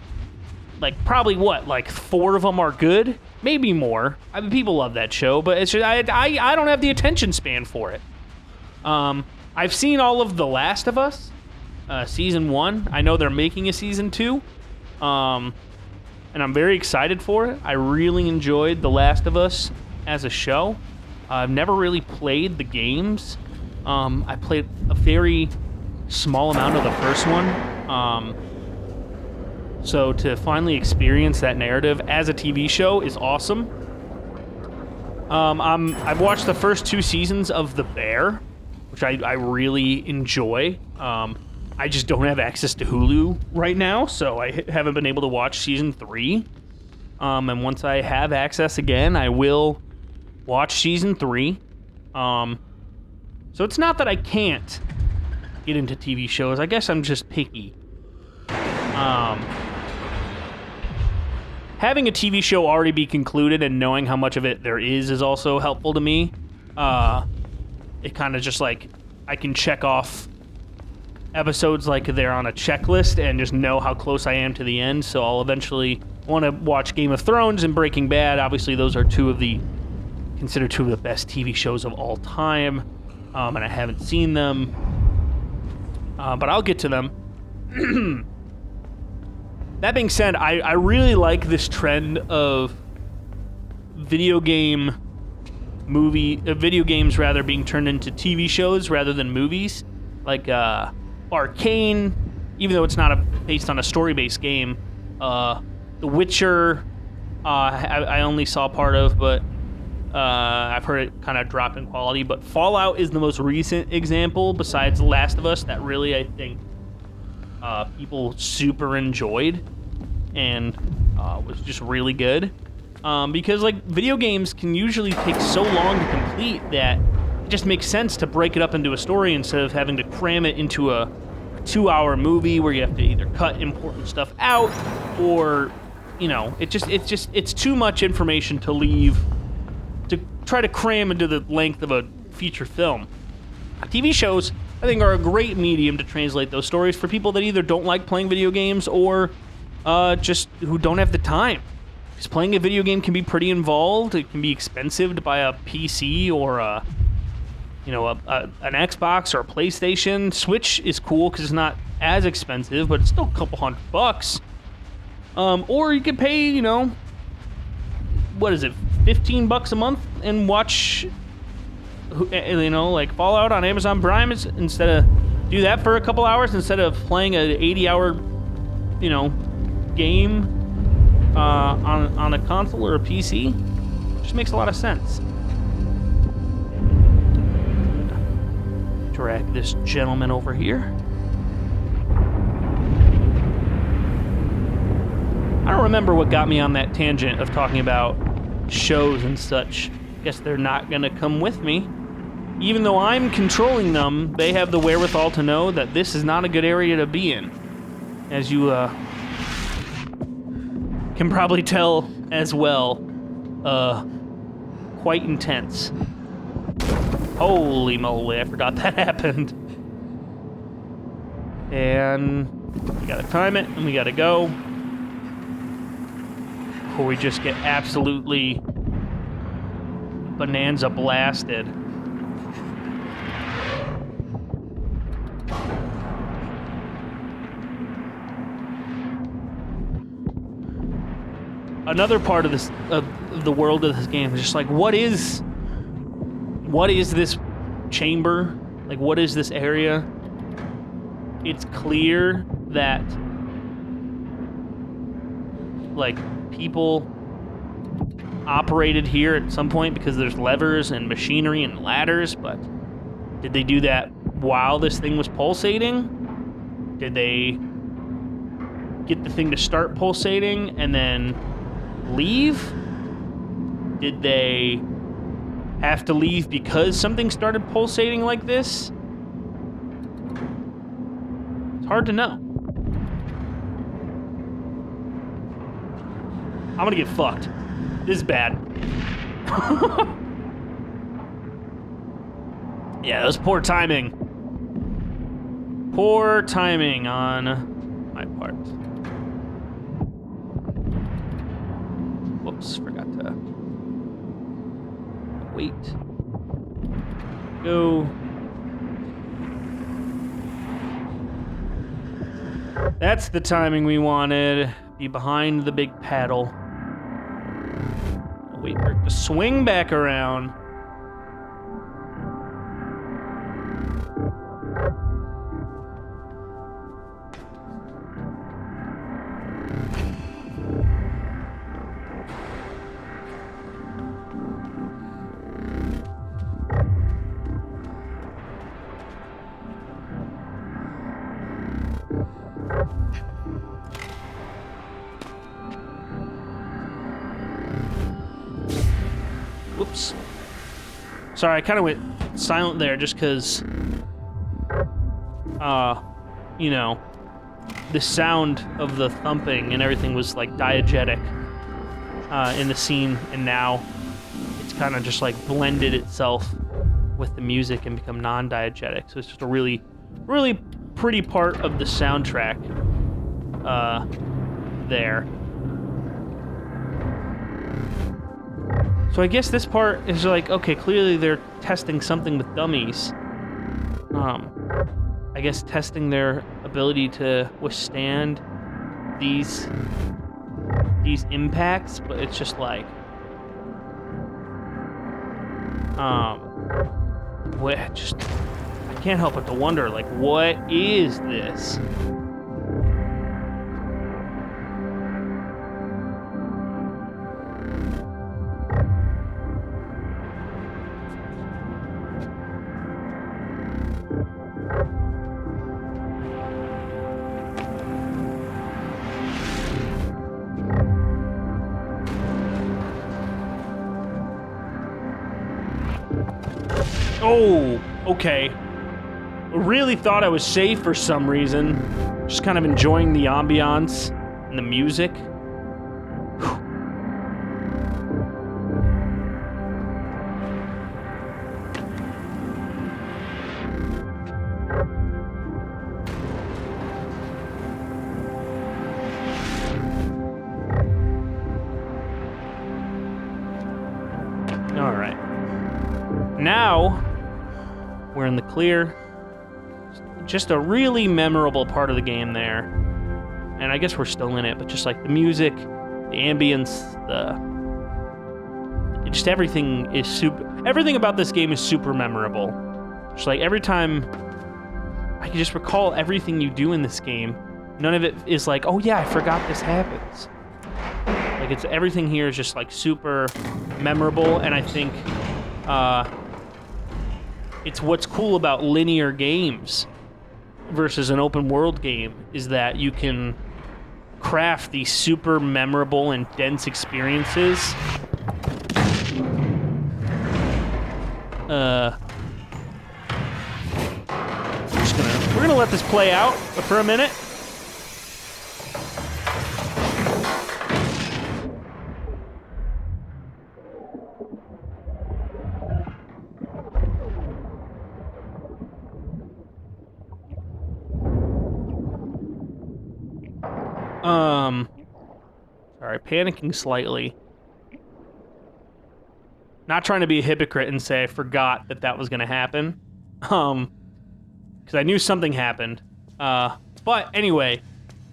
A: like probably like 4 of them are good, maybe more. I mean, people love that show, but it's just, I don't have the attention span for it. I've seen all of The Last of Us, season 1. I know they're making a season 2, and I'm very excited for it. I really enjoyed The Last of Us as a show. I've never really played the games. I played a very small amount of the first one. So to finally experience that narrative as a TV show is awesome. I've watched the first 2 seasons of The Bear, which I really enjoy. I just don't have access to Hulu right now, so I haven't been able to watch season 3. And once I have access again, I will watch season 3. So it's not that I can't get into TV shows. I guess I'm just picky. Having a TV show already be concluded and knowing how much of it there is also helpful to me. It kind of just like, I can check off episodes like they're on a checklist and just know how close I am to the end. So I'll eventually want to watch Game of Thrones and Breaking Bad. Obviously, those are considered 2 of the best TV shows of all time. And I haven't seen them. But I'll get to them. That being said, I really like this trend of video games being turned into TV shows rather than movies. Like Arcane, even though it's not based on a story-based game. The Witcher, I only saw part of, but I've heard it kind of drop in quality. But Fallout is the most recent example, besides The Last of Us, that really, I think, people super enjoyed and was just really good. Because like video games can usually take so long to complete that it just makes sense to break it up into a story instead of having to cram it into a 2-hour movie where you have to either cut important stuff out or, you know, it's too much information to try to cram into the length of a feature film. TV shows, I think, are a great medium to translate those stories for people that either don't like playing video games or just who don't have the time. Because playing a video game can be pretty involved. It can be expensive to buy a PC or an Xbox or a PlayStation. Switch is cool because it's not as expensive, but it's still a couple $100. Or you could pay, what is it, $15 a month and watch, like Fallout on Amazon Prime instead of do that for a couple hours instead of playing an 80-hour, game on a console or a PC. Just makes a lot of sense. Drag this gentleman over here. I don't remember what got me on that tangent of talking about shows and such. Guess they're not gonna come with me. Even though I'm controlling them, they have the wherewithal to know that this is not a good area to be in. As you can probably tell as well, quite intense. Holy moly, I forgot that happened. And we gotta time it, and we gotta go. Before we just get absolutely bonanza blasted. Another part of this, of the world of this game is just like, what is this chamber? Like, what is this area? It's clear that, like, people operated here at some point because there's levers and machinery and ladders, but did they do that while this thing was pulsating? Did they get the thing to start pulsating and then leave? Did they have to leave because something started pulsating like this? It's hard to know. I'm gonna get fucked. This is bad. Yeah, that was poor timing. Poor timing on my part. Whoops, forgot to wait. Go. That's the timing we wanted. Be behind the big paddle. Wait for it to swing back around. Whoops. Sorry, I kind of went silent there just because, you know, the sound of the thumping and everything was like diegetic in the scene, and now it's kind of just like blended itself with the music and become non-diegetic. So it's just a really, really pretty part of the soundtrack there. So I guess this part is like, okay, clearly they're testing something with dummies. I guess testing their ability to withstand these impacts, but it's just like, I can't help but to wonder, like, what is this? Oh, okay. Really thought I was safe for some reason. Just kind of enjoying the ambiance and the music. Whew. All right. Now we're in the clear. Just a really memorable part of the game there. And I guess we're still in it, but just like the music, the ambience, just everything is everything about this game is super memorable. Just like every time I can just recall everything you do in this game. None of it is like, oh yeah, I forgot this happens. Like everything here is just like super memorable, and I think it's what's cool about linear games versus an open world game is that you can craft these super memorable and dense experiences. We're gonna let this play out for a minute. Sorry, panicking slightly. Not trying to be a hypocrite and say I forgot that was going to happen. Because I knew something happened. But anyway,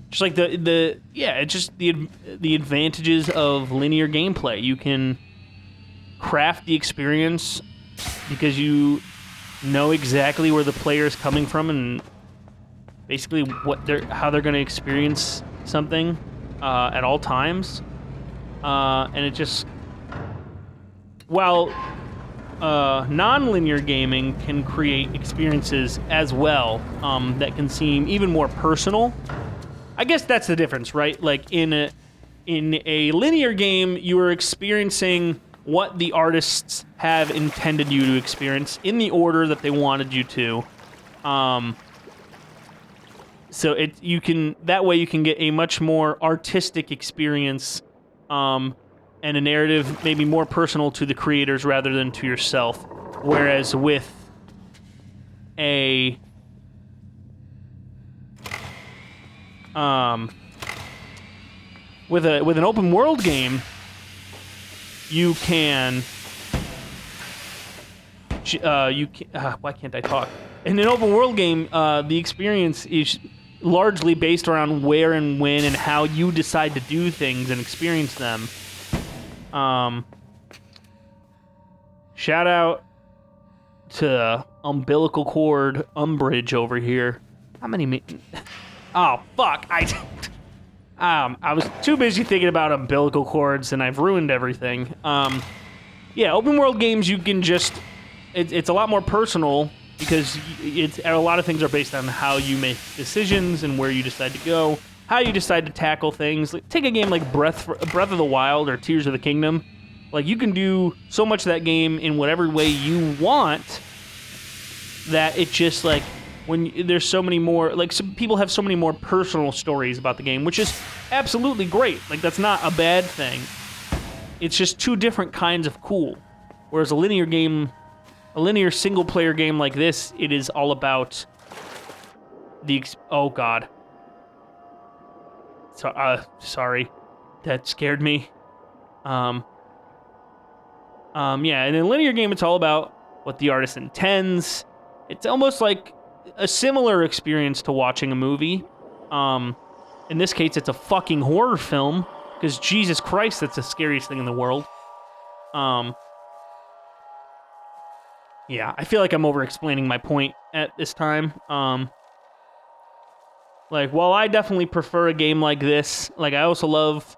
A: just like it's just the advantages of linear gameplay. You can craft the experience because you know exactly where the player is coming from and basically how they're going to experience something at all times, and it just, while non-linear gaming can create experiences as well that can seem even more personal. I guess that's the difference, right? Like in a linear game, you are experiencing what the artists have intended you to experience in the order that they wanted you to. So that way you can get a much more artistic experience, and a narrative maybe more personal to the creators rather than to yourself. Whereas with an open world game, you can why can't I talk? In an open world game, the experience is largely based around where and when and how you decide to do things and experience them. Shout out to umbilical cord Umbridge over here. How many? Oh fuck! I was too busy thinking about umbilical cords and I've ruined everything. Yeah, open world games you can just it's a lot more personal because a lot of things are based on how you make decisions and where you decide to go, how you decide to tackle things. Like, take a game like Breath of the Wild or Tears of the Kingdom. Like, you can do so much of that game in whatever way you want that it just, like, there's so many more, like, some people have so many more personal stories about the game, which is absolutely great. Like, that's not a bad thing. It's just two different kinds of cool. Whereas a linear single-player game like this, it is all about oh god. Sorry. That scared me. Yeah, and in a linear game, it's all about what the artist intends. It's almost like a similar experience to watching a movie. In this case, it's a fucking horror film, because Jesus Christ, that's the scariest thing in the world. Yeah, I feel like I'm over-explaining my point at this time. Like, while I definitely prefer a game like this, like, I also love,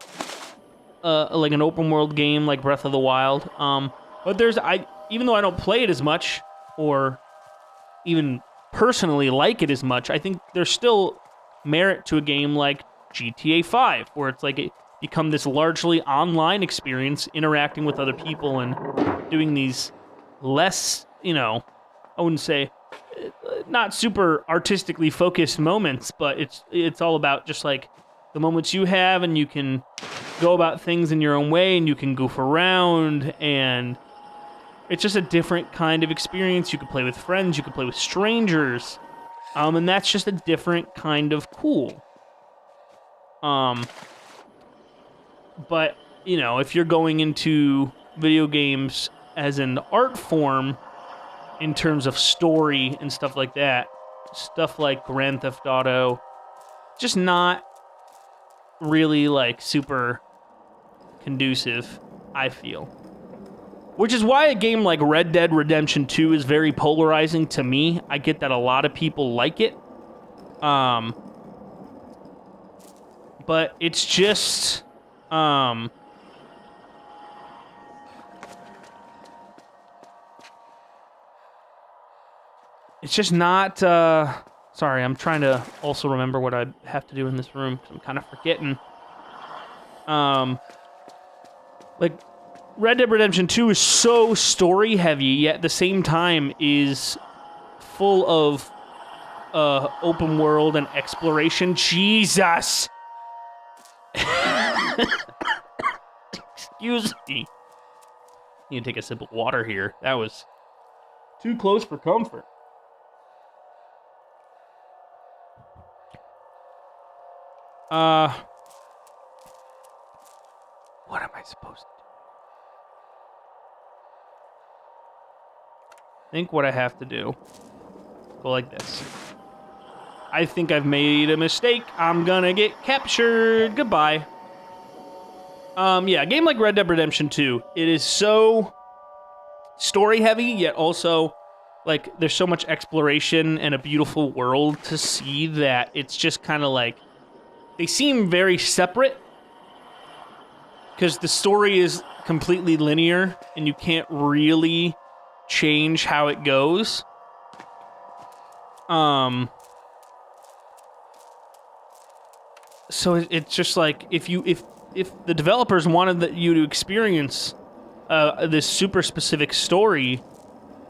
A: like, an open-world game like Breath of the Wild. But even though I don't play it as much, or even personally like it as much, I think there's still merit to a game like GTA 5, where it's like it become this largely online experience, interacting with other people and doing these less, I wouldn't say, not super artistically focused moments, but it's all about just like the moments you have, and you can go about things in your own way, and you can goof around, and it's just a different kind of experience. You can play with friends, you can play with strangers, and that's just a different kind of cool. But, if you're going into video games as an art form in terms of story and stuff like that, stuff like Grand Theft Auto, just not really, like, super conducive, I feel. Which is why a game like Red Dead Redemption 2 is very polarizing to me. I get that a lot of people like it. But it's just... it's just not... sorry, I'm trying to also remember what I have to do in this room, 'cause I'm kind of forgetting. Like... Red Dead Redemption 2 is so story-heavy, yet at the same time is full of open world and exploration. Jesus! Excuse me. Need to take a sip of water here. That was too close for comfort. What am I supposed to do? I think what I have to do, go like this. I think I've made a mistake. I'm gonna get captured. Goodbye. Yeah, a game like Red Dead Redemption 2, it is so story heavy, yet also, like, there's so much exploration and a beautiful world to see that it's just kind of like, they seem very separate, because the story is completely linear, and you can't really change how it goes. So it's just like, if the developers wanted you to experience this super specific story,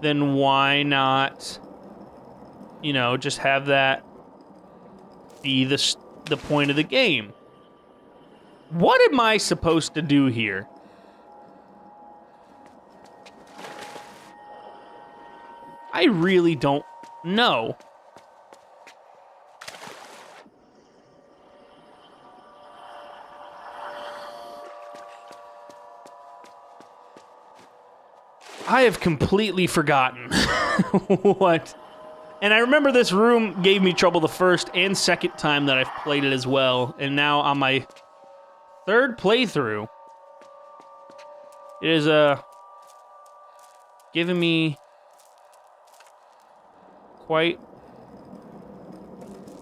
A: then why not, just have that be the point of the game? What am I supposed to do here? I really don't know. I have completely forgotten what And I remember this room gave me trouble the first and second time that I've played it as well. And now on my third playthrough, it is giving me quite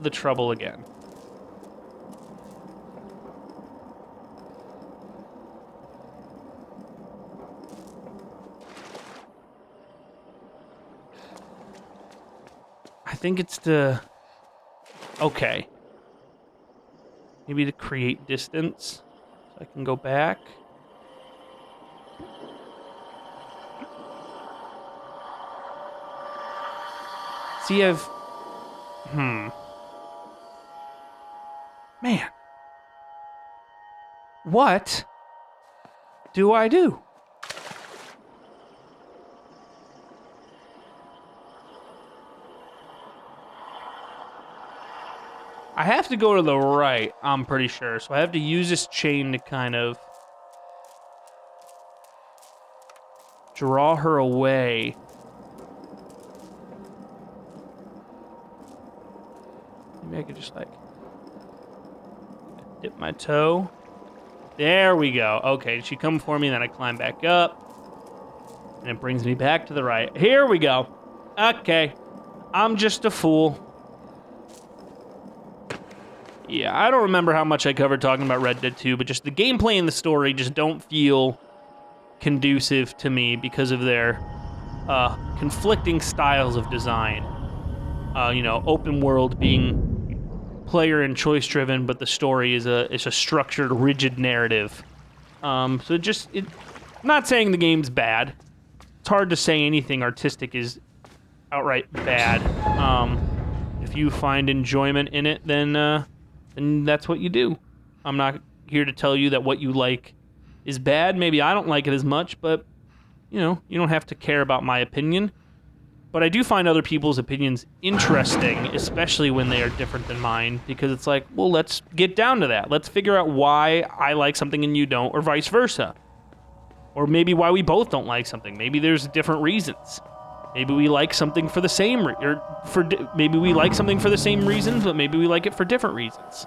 A: the trouble again. I think it's to... Okay. Maybe to create distance. So I can go back. See, I've... Man. What do I do? I have to go to the right, I'm pretty sure. So I have to use this chain to kind of draw her away. Maybe I could just like dip my toe. There we go. Okay, she come for me, then I climb back up. And it brings me back to the right. Here we go. Okay. I'm just a fool. Yeah, I don't remember how much I covered talking about Red Dead 2, but just the gameplay and the story just don't feel conducive to me because of their conflicting styles of design. Open world being player and choice driven, but the story is a structured, rigid narrative. I'm not saying the game's bad. It's hard to say anything artistic is outright bad. If you find enjoyment in it, then that's what you do. I'm not here to tell you that what you like is bad. Maybe I don't like it as much, but, you don't have to care about my opinion. But I do find other people's opinions interesting, especially when they are different than mine, because it's like, well, let's get down to that. Let's figure out why I like something and you don't, or vice versa. Or maybe why we both don't like something. Maybe there's different reasons. Maybe we like something for the same maybe we like something for the same reasons, but maybe we like it for different reasons.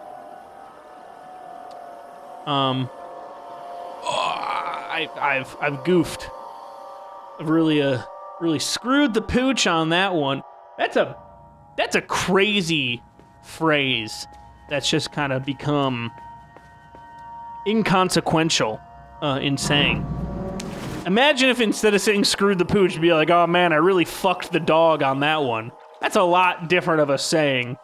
A: I've goofed. I've really screwed the pooch on that one. That's a crazy phrase that's just kind of become inconsequential in saying. Imagine if instead of saying screwed the pooch, you'd be like, oh man, I really fucked the dog on that one. That's a lot different of a saying.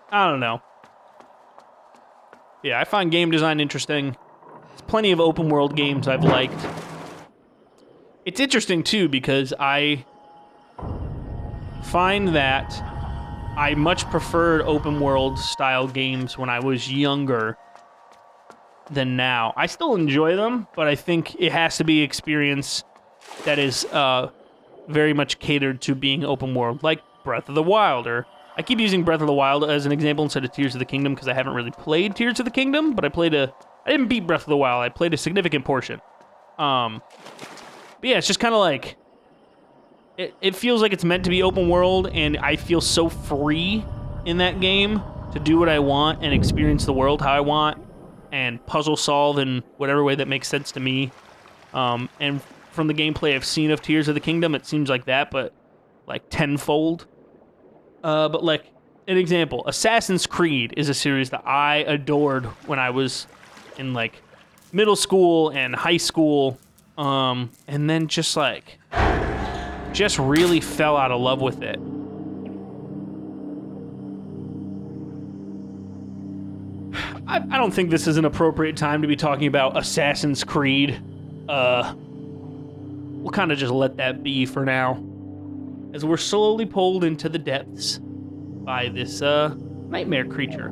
A: I don't know. Yeah, I find game design interesting. There's plenty of open world games I've liked. It's interesting too because I find that I much preferred open world style games when I was younger than now. I still enjoy them, but I think it has to be experience that is very much catered to being open world, like Breath of the Wild. Or I keep using Breath of the Wild as an example instead of Tears of the Kingdom because I haven't really played Tears of the Kingdom, but I didn't beat Breath of the Wild. I played a significant portion. But yeah, it's just kind of like it feels like it's meant to be open world, and I feel so free in that game to do what I want and experience the world how I want and puzzle solve in whatever way that makes sense to me. And from the gameplay I've seen of Tears of the Kingdom, it seems like that, but like tenfold. But like an example, Assassin's Creed is a series that I adored when I was in like middle school and high school, and then just really fell out of love with it. I don't think this is an appropriate time to be talking about Assassin's Creed. We'll kind of just let that be for now, as we're slowly pulled into the depths by this nightmare creature.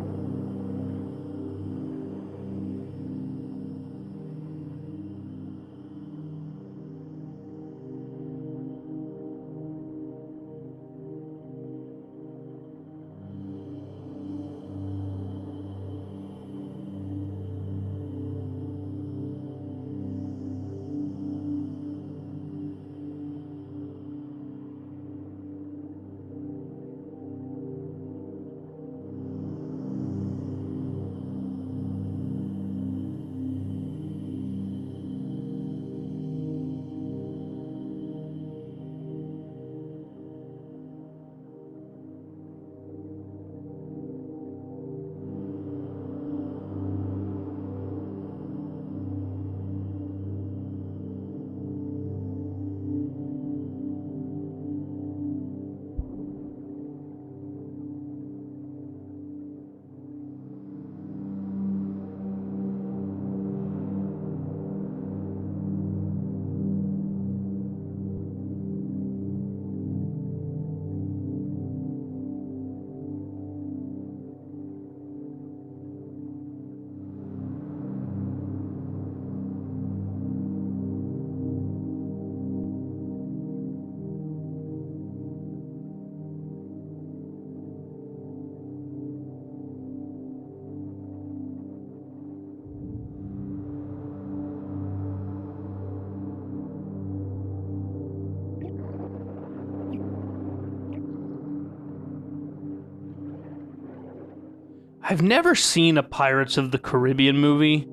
A: I've never seen a Pirates of the Caribbean movie.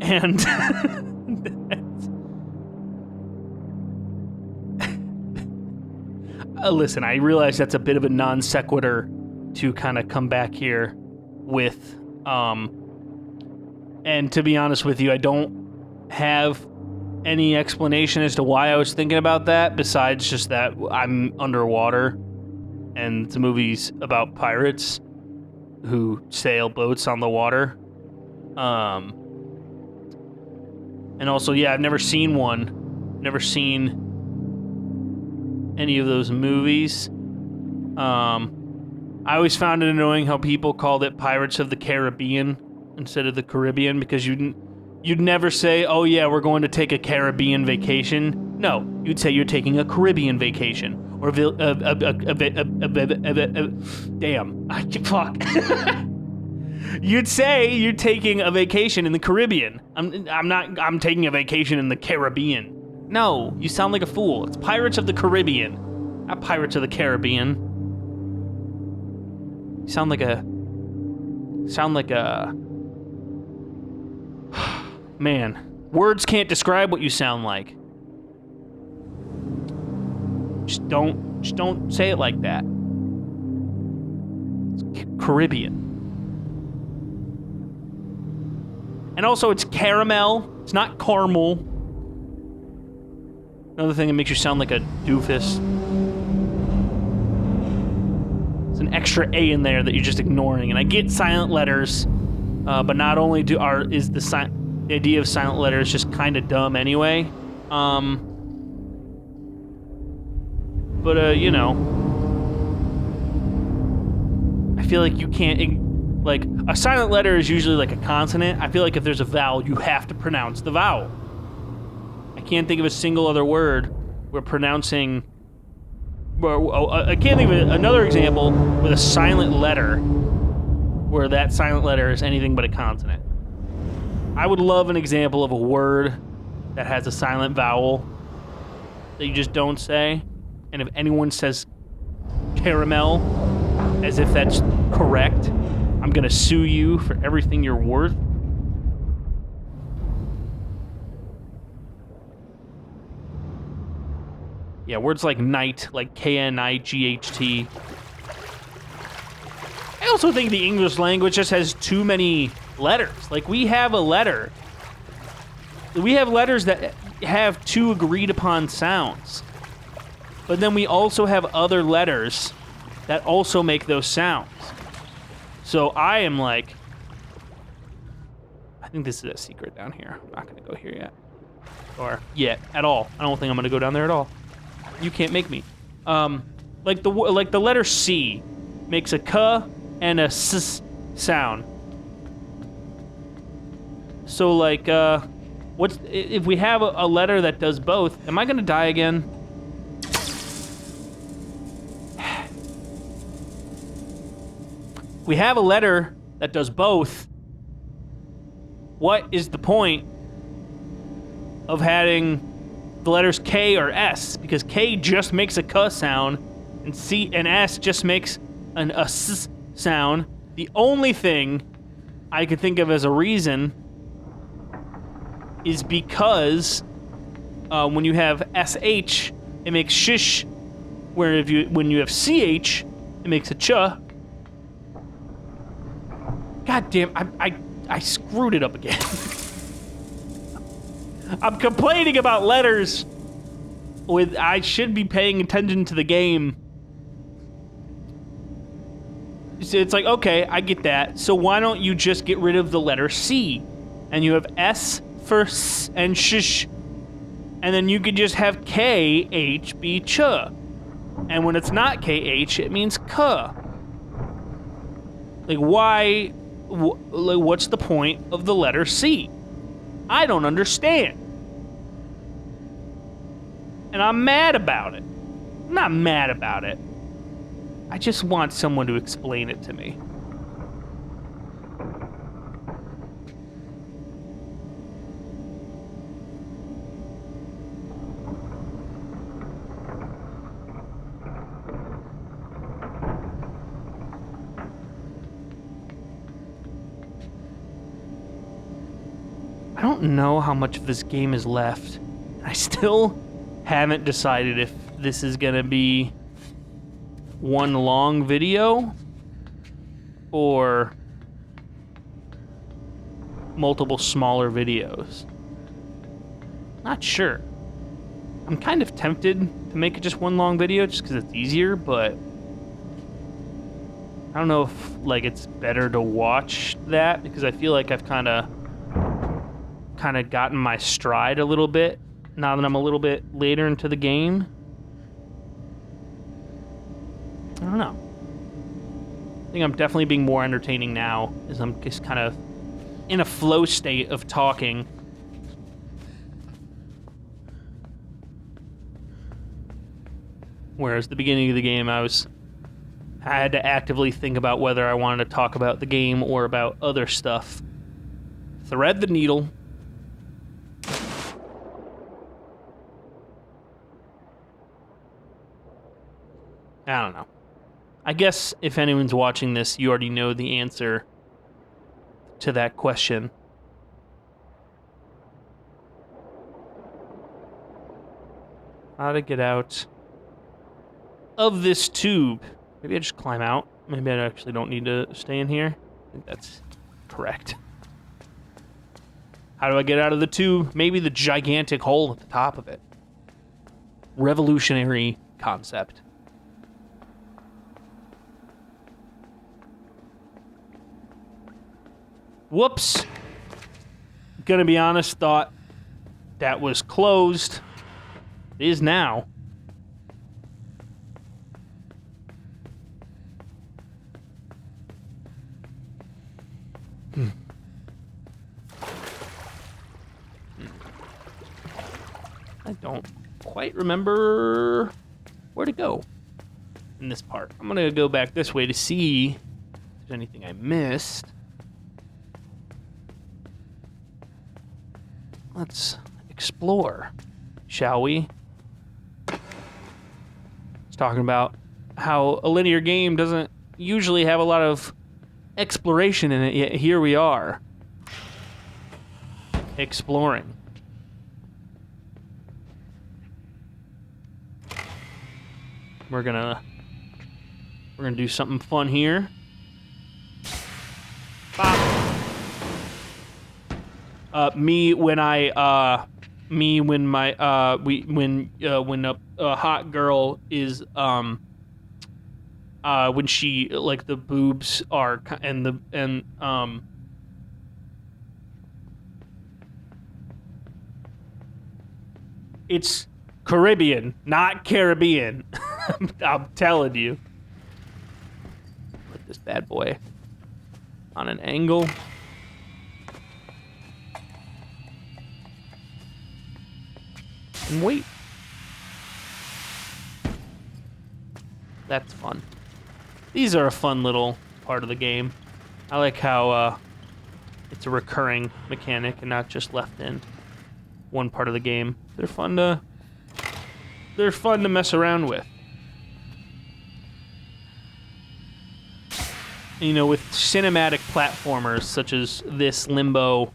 A: And listen, I realize that's a bit of a non sequitur to kind of come back here with. And to be honest with you, I don't have any explanation as to why I was thinking about that, besides just that I'm underwater and the movie's about pirates who sail boats on the water. And also, yeah, I've never seen one. Never seen any of those movies. I always found it annoying how people called it Pirates of the Caribbean instead of the Caribbean, because you'd never say, oh yeah, we're going to take a Caribbean vacation. No, you'd say you're taking a Caribbean vacation. Or damn, fuck. You'd say you're taking a vacation in the Caribbean. I'm taking a vacation in the Caribbean. No, you sound like a fool. It's Pirates of the Caribbean, not Pirates of the Caribbean. You sound like a man. Words can't describe what you sound like. Just don't say it like that. It's Caribbean. And also, it's caramel. It's not caramel. Another thing that makes you sound like a doofus. It's an extra A in there that you're just ignoring. And I get silent letters, but not only is the idea of silent letters just kind of dumb anyway. But you know, I feel like you can't. Like, a silent letter is usually like a consonant. I feel like if there's a vowel, you have to pronounce the vowel. I can't think of a single other word where pronouncing... I can't think of another example with a silent letter where that silent letter is anything but a consonant. I would love an example of a word that has a silent vowel that you just don't say. And if anyone says caramel as if that's correct, I'm gonna sue you for everything you're worth. Yeah, words like night, like K-N-I-G-H-T. I also think the English language just has too many letters. Like, we have a letter. We have letters that have two agreed upon sounds. But then we also have other letters that also make those sounds. So I am like, I think this is a secret down here. I'm not gonna go here yet. Or yet, at all. I don't think I'm gonna go down there at all. You can't make me. Like the letter C makes a K and a S sound. So like, what's if we have a letter that does both? Am I gonna die again? We have a letter that does both. What is the point of having the letters K or S? Because K just makes a K sound, and C and S just makes a S sound. The only thing I could think of as a reason is because when you have SH, it makes shish, where when you have CH, it makes a ch. God damn, I screwed it up again. I'm complaining about letters I should be paying attention to the game. So it's like, okay, I get that. So why don't you just get rid of the letter C? And you have S for S and shish. And then you could just have K-H be ch. And when it's not K-H, it means K. Like, why... what's the point of the letter C? I don't understand. And I'm mad about it. I'm not mad about it. I just want someone to explain it to me. I don't know how much of this game is left. I still haven't decided if this is gonna be one long video or multiple smaller videos. Not sure. I'm kind of tempted to make it just one long video just because it's easier, but I don't know if like it's better to watch that because I feel like I've kind of gotten my stride a little bit now that I'm a little bit later into the game. I don't know. I think I'm definitely being more entertaining now as I'm just kind of in a flow state of talking. Whereas the beginning of the game, I had to actively think about whether I wanted to talk about the game or about other stuff. Thread the needle. I don't know. I guess if anyone's watching this, you already know the answer to that question. How to get out of this tube. Maybe I just climb out. Maybe I actually don't need to stay in here. I think that's correct. How do I get out of the tube? Maybe the gigantic hole at the top of it. Revolutionary concept. Whoops. Gonna be honest, thought that was closed. It is now. I don't quite remember where to go in this part. I'm gonna go back this way to see if there's anything I missed. Let's explore, shall we? It's talking about how a linear game doesn't usually have a lot of exploration in it, yet here we are. Exploring. We're gonna do something fun here. Bop. When a hot girl is when she like the boobs are it's Caribbean, not Caribbean. I'm telling you. Put this bad boy on an angle. And wait. That's fun. These are a fun little part of the game. I like how it's a recurring mechanic and not just left in one part of the game. They're fun to mess around with. You know, with cinematic platformers such as this, Limbo,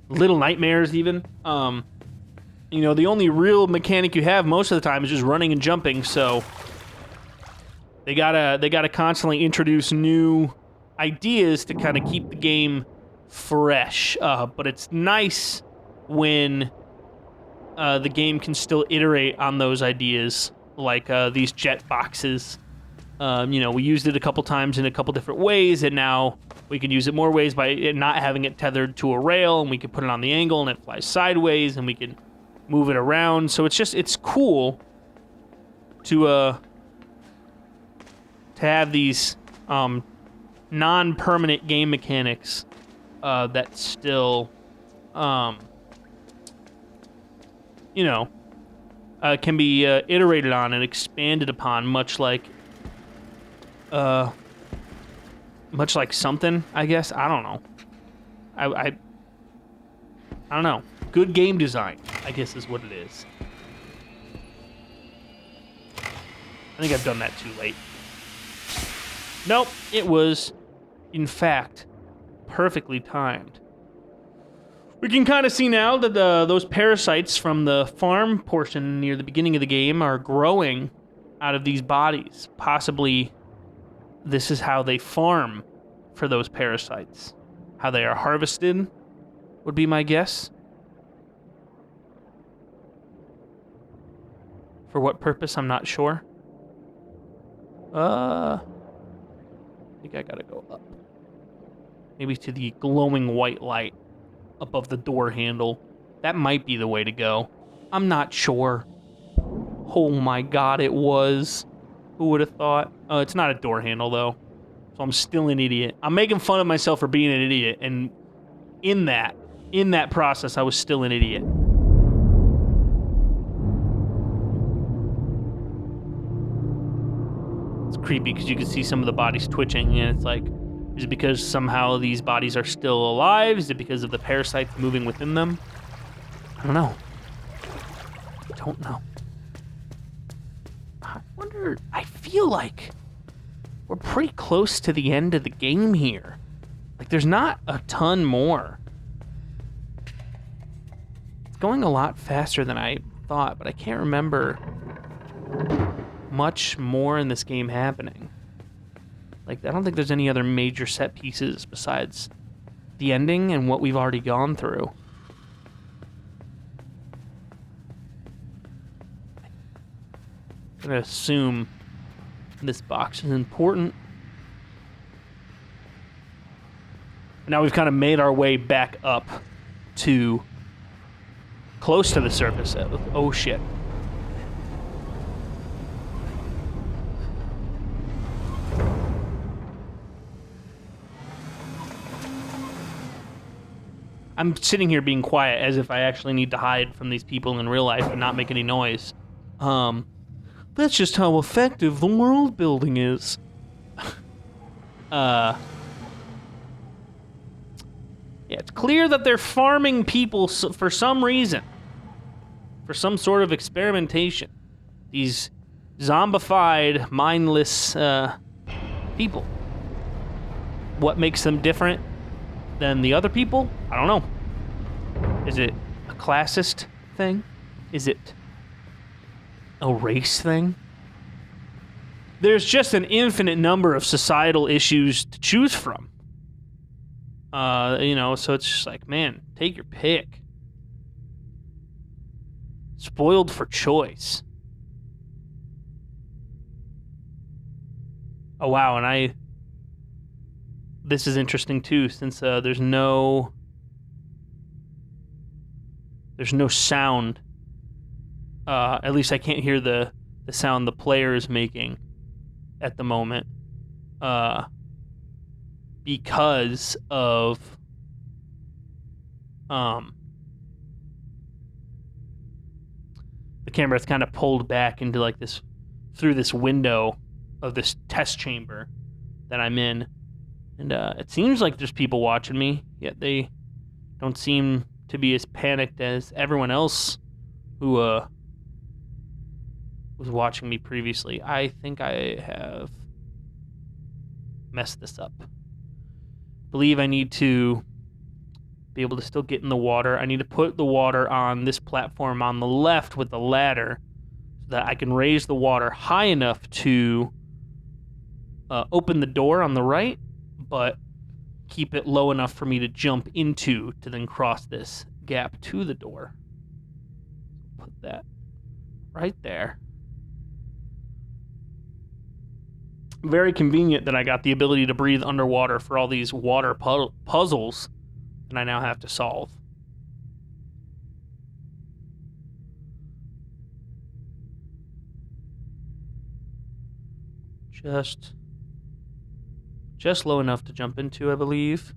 A: Little Nightmares even, you know, the only real mechanic you have most of the time is just running and jumping, so they gotta constantly introduce new ideas to kind of keep the game fresh. But it's nice when the game can still iterate on those ideas, like these jet boxes. You know, we used it a couple times in a couple different ways, and now we can use it more ways by it not having it tethered to a rail, and we can put it on the angle, and it flies sideways, and we can move it around. So it's cool to have these non-permanent game mechanics that still, you know, can be iterated on and expanded upon, much like something, I guess. I don't know. I don't know. Good game design, I guess, is what it is. I think I've done that too late. Nope, it was, in fact, perfectly timed. We can kind of see now that those parasites from the farm portion near the beginning of the game are growing out of these bodies. Possibly this is how they farm for those parasites. How they are harvested would be my guess. For what purpose, I'm not sure. I think I gotta go up. Maybe to the glowing white light above the door handle. That might be the way to go. I'm not sure. Oh my god, it was. Who would have thought? Oh, it's not a door handle, though. So I'm still an idiot. I'm making fun of myself for being an idiot, and in that process, I was still an idiot. Creepy because you can see some of the bodies twitching, and it's like, is it because somehow these bodies are still alive? Is it because of the parasites moving within them? I don't know. I wonder, I feel like we're pretty close to the end of the game here. Like, there's not a ton more. It's going a lot faster than I thought, but I can't remember much more in this game happening. Like, I don't think there's any other major set pieces besides the ending and what we've already gone through. I'm gonna assume this box is important. Now we've kind of made our way back up to close to the surface. Oh shit. I'm sitting here being quiet as if I actually need to hide from these people in real life and not make any noise. That's just how effective the world building is. Yeah, it's clear that they're farming people for some reason. For some sort of experimentation. These zombified, mindless people. What makes them different than the other people? I don't know. Is it a classist thing? Is it a race thing? There's just an infinite number of societal issues to choose from. So it's just like, man, take your pick. Spoiled for choice. Oh, wow, and this is interesting too, since there's no sound. At least I can't hear the sound the player is making at the moment. Because of the camera is kind of pulled back into like this, through this window of this test chamber that I'm in. And it seems like there's people watching me, yet they don't seem to be as panicked as everyone else who was watching me previously. I think I have messed this up. I believe I need to be able to still get in the water. I need to put the water on this platform on the left with the ladder so that I can raise the water high enough to open the door on the right, but keep it low enough for me to jump into to then cross this gap to the door. Put that right there. Very convenient that I got the ability to breathe underwater for all these water puzzles that I now have to solve. Just low enough to jump into, I believe.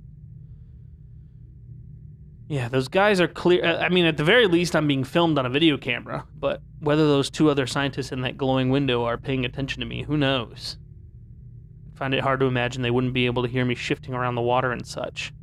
A: Yeah, those guys are clear. I mean, at the very least, I'm being filmed on a video camera, but whether those two other scientists in that glowing window are paying attention to me, who knows? I find it hard to imagine they wouldn't be able to hear me shifting around the water and such.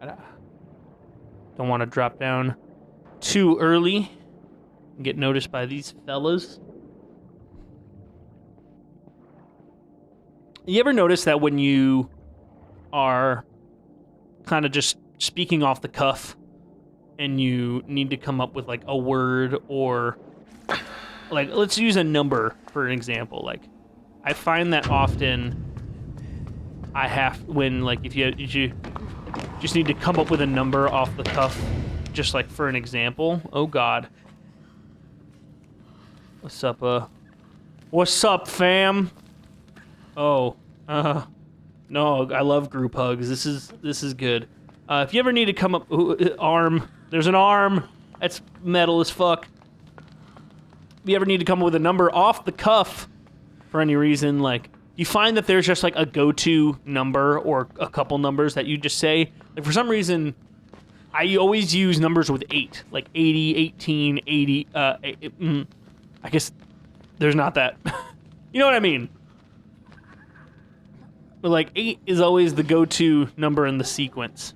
A: I don't want to drop down too early and get noticed by these fellas. You ever notice that when you are kind of just speaking off the cuff and you need to come up with like a word or like, let's use a number for an example. Like, I find that often I have, when like, if you just need to come up with a number off the cuff, just like for an example. Oh God. What's up, what's up, fam? Oh, no, I love group hugs. This is good. If you ever need to come up, arm, there's an arm. That's metal as fuck. If you ever need to come up with a number off the cuff for any reason, like, you find that there's just like a go-to number or a couple numbers that you just say. Like, for some reason, I always use numbers with 8, like 80, 18, 80. I guess there's not that. You know what I mean? But like 8 is always the go-to number in the sequence.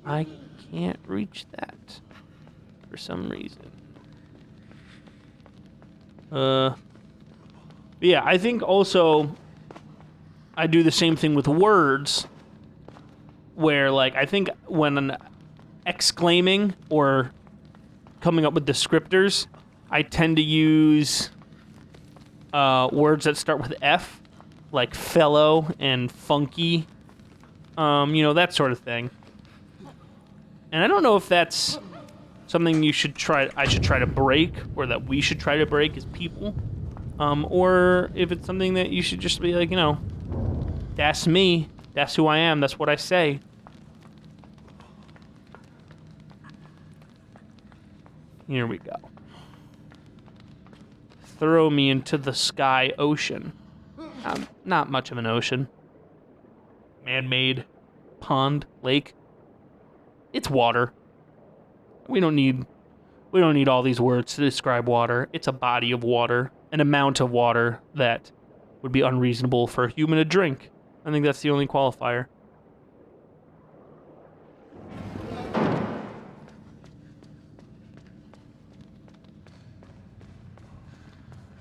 A: I can't reach that for some reason. Yeah, I think also I do the same thing with words where like I think when an exclaiming or coming up with descriptors, I tend to use words that start with F, like fellow and funky, you know, that sort of thing. And I don't know if that's something I should try to break, or that we should try to break as people, or if it's something that you should just be like, you know, that's me, that's who I am, that's what I say. Here we go. Throw me into the sky ocean. Not much of an ocean. Man-made pond, lake. It's water. We don't need all these words to describe water. It's a body of water, an amount of water that would be unreasonable for a human to drink. I think that's the only qualifier.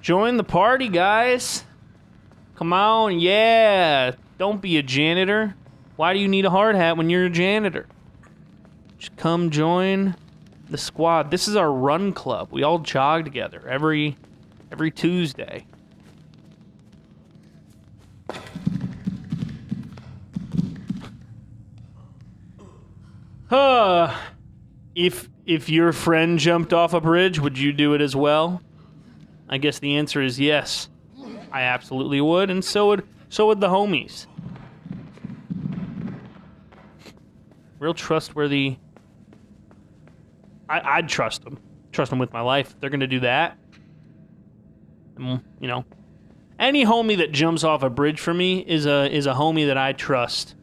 A: Join the party, guys. Come on, yeah. Don't be a janitor. Why do you need a hard hat when you're a janitor? Just come join the squad. This is our run club. We all jog together every Tuesday. If your friend jumped off a bridge, would you do it as well? I guess the answer is yes. I absolutely would, and so would the homies. Real trustworthy. I'd trust them. Trust them with my life. If they're gonna do that. And, you know, any homie that jumps off a bridge for me is a homie that I trust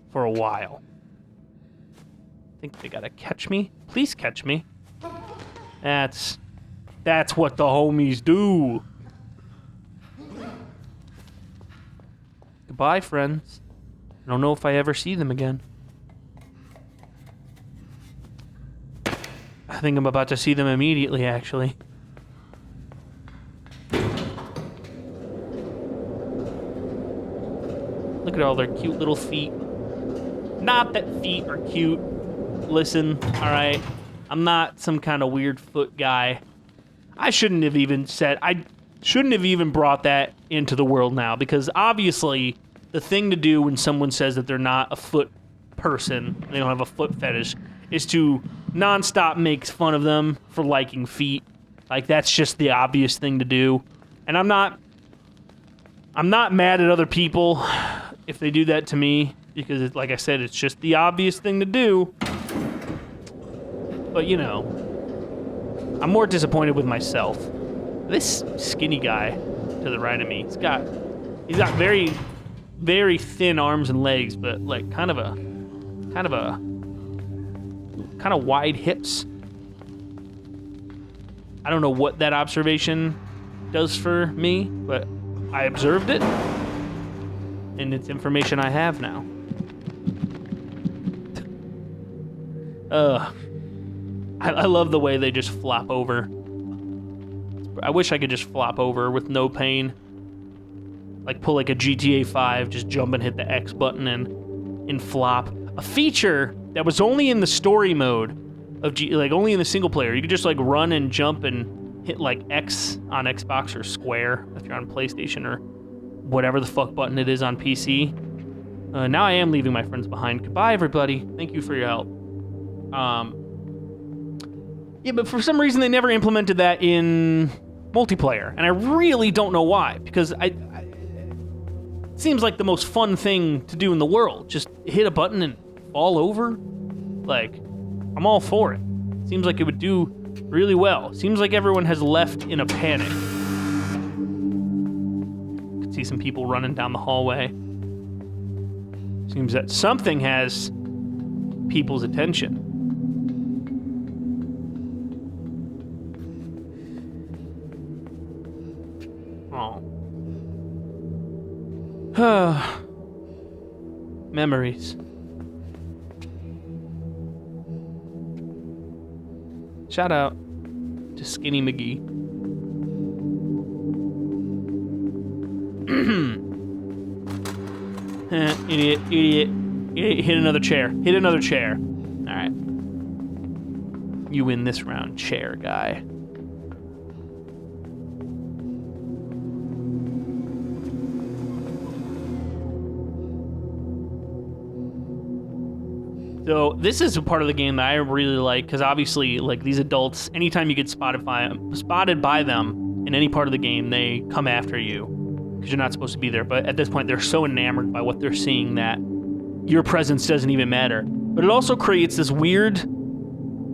A: for a while. I think they gotta catch me. Please catch me. That's what the homies do. Goodbye, friends. I don't know if I ever see them again. I think I'm about to see them immediately, actually. Look at all their cute little feet. Not that feet are cute. Listen, alright? I'm not some kind of weird foot guy. I shouldn't have even brought that into the world now, because obviously the thing to do when someone says that they're not a foot person, they don't have a foot fetish, is to nonstop make fun of them for liking feet. Like, that's just the obvious thing to do. And I'm not mad at other people if they do that to me, because like I said, it's just the obvious thing to do. But, you know, I'm more disappointed with myself. This skinny guy to the right of me, he's got very, very thin arms and legs, but like kind of wide hips. I don't know what that observation does for me, but I observed it. and it's information I have now. I love the way they just flop over. I wish I could just flop over with no pain. Like pull like a GTA 5, just jump and hit the X button and flop. A feature that was only in the story mode of like only in the single player. You could just like run and jump and hit like X on Xbox or square if you're on PlayStation or whatever the fuck button it is on PC. Now I am leaving my friends behind. Goodbye, everybody. Thank you for your help. Yeah, but for some reason they never implemented that in multiplayer, and I really don't know why, because it seems like the most fun thing to do in the world. Just hit a button and fall over. Like, I'm all for it. Seems like it would do really well. Seems like everyone has left in a panic. Could see some people running down the hallway. Seems that something has people's attention. Oh. Memories. Shout out to Skinny McGee. Idiot. Hit another chair. Hit another chair. All right. You win this round, chair guy. So this is a part of the game that I really like, because obviously, like, these adults, anytime you get spotted by them in any part of the game, they come after you because you're not supposed to be there. But at this point, they're so enamored by what they're seeing that your presence doesn't even matter. But it also creates this weird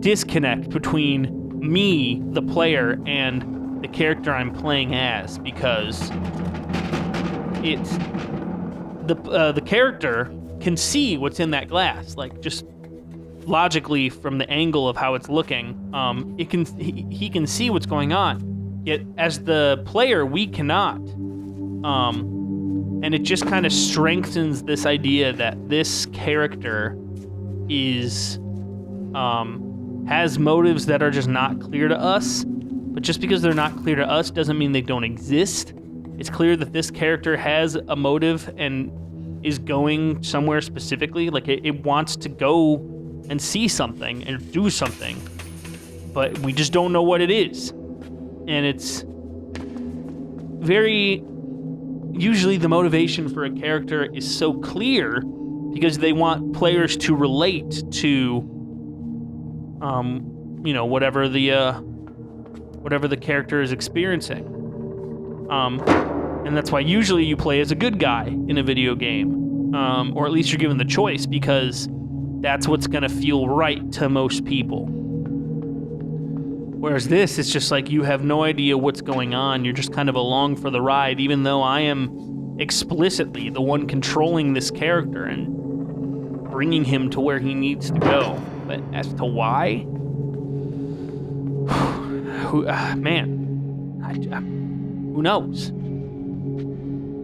A: disconnect between me, the player, and the character I'm playing as, because it's the character can see what's in that glass, like just logically from the angle of how it's looking. He can see what's going on. Yet as the player, we cannot. And it just kind of strengthens this idea that this character is has motives that are just not clear to us. But just because they're not clear to us doesn't mean they don't exist. It's clear that this character has a motive and is going somewhere specifically. Like it wants to go and see something and do something, but we just don't know what it is. And it's very, usually the motivation for a character is so clear because they want players to relate to, whatever the character is experiencing. And that's why usually you play as a good guy in a video game, or at least you're given the choice, because that's what's going to feel right to most people. Whereas this, it's just like you have no idea what's going on. You're just kind of along for the ride, even though I am explicitly the one controlling this character and bringing him to where he needs to go. But as to why? Who knows?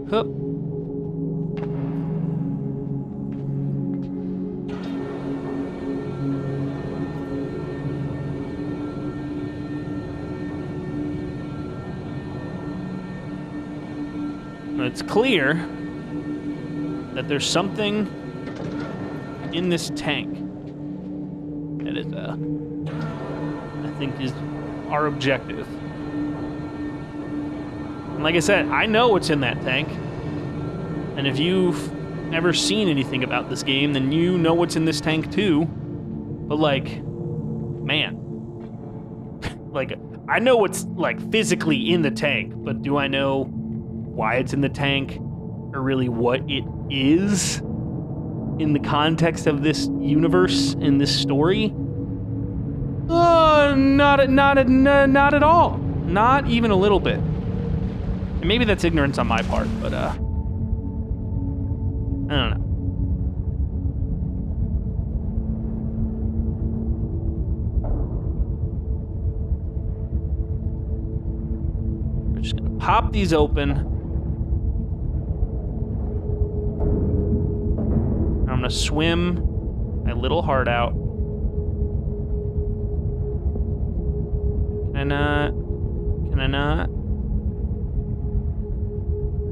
A: Hup. It's clear that there's something in this tank that is, I think is our objective. And like I said, I know what's in that tank. And if you've ever seen anything about this game, then you know what's in this tank too. But like, man. Like, I know what's like physically in the tank, but do I know why it's in the tank, or really what it is in the context of this universe, in this story? Not at all. Not even a little bit. And maybe that's ignorance on my part, but I don't know. We're just gonna pop these open. I'm gonna swim my little heart out. Can I not? Can I not?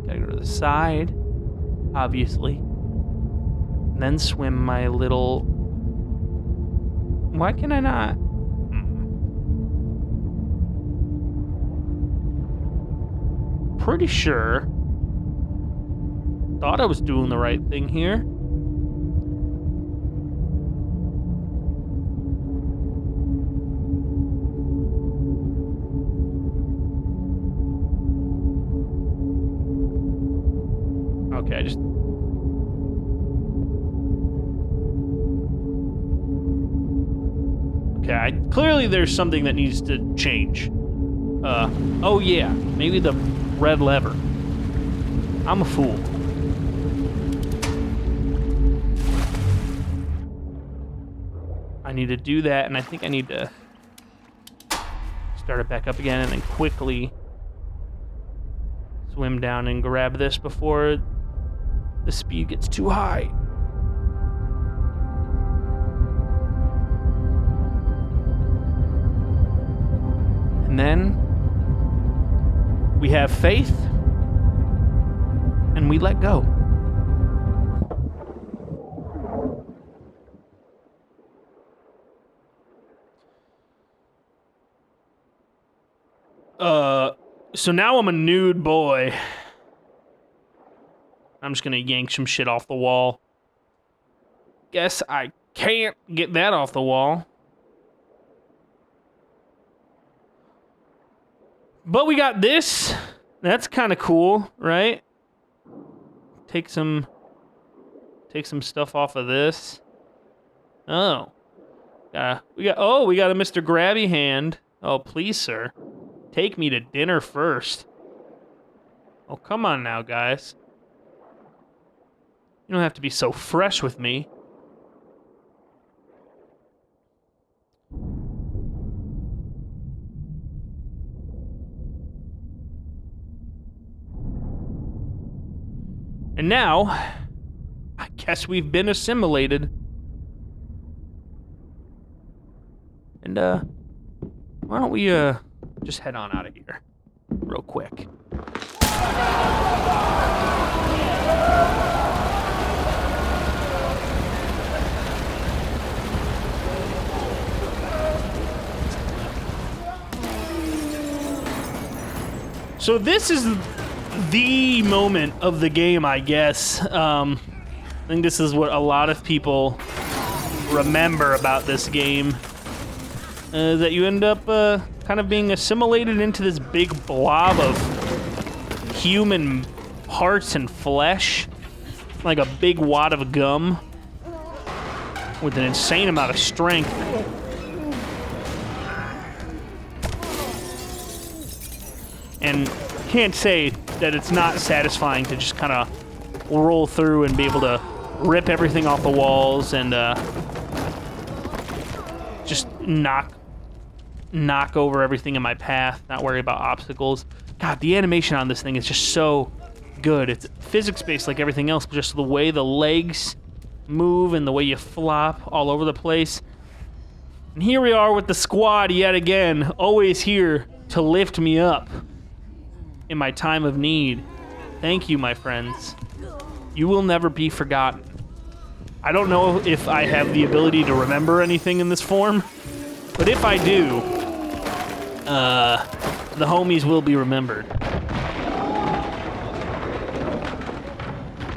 A: Gotta go to the side, obviously. And then swim my little... Why can I not? Pretty sure. Thought I was doing the right thing here. Okay, I just... Okay, clearly there's something that needs to change. Oh yeah, maybe the red lever. I'm a fool. I need to do that, and I think I need to start it back up again and then quickly swim down and grab this before the speed gets too high. And then we have faith and we let go. So now I'm a nude boy. I'm just gonna yank some shit off the wall. Guess I can't get that off the wall. But we got this. That's kind of cool, right? Take some stuff off of this. Oh. We got a Mr. Grabby Hand. Oh, please, sir. Take me to dinner first. Oh, come on now, guys. You don't have to be so fresh with me. And now, I guess we've been assimilated. And, why don't we, just head on out of here real quick. So this is the moment of the game, I guess. I think this is what a lot of people remember about this game. That you end up kind of being assimilated into this big blob of human parts and flesh, like a big wad of gum with an insane amount of strength. And can't say that it's not satisfying to just kind of roll through and be able to rip everything off the walls and just knock over everything in my path, not worry about obstacles. God, the animation on this thing is just so good. It's physics-based like everything else, but just the way the legs move and the way you flop all over the place. And here we are with the squad yet again, always here to lift me up in my time of need. Thank you, my friends. You will never be forgotten. I don't know if I have the ability to remember anything in this form, but if I do, the homies will be remembered.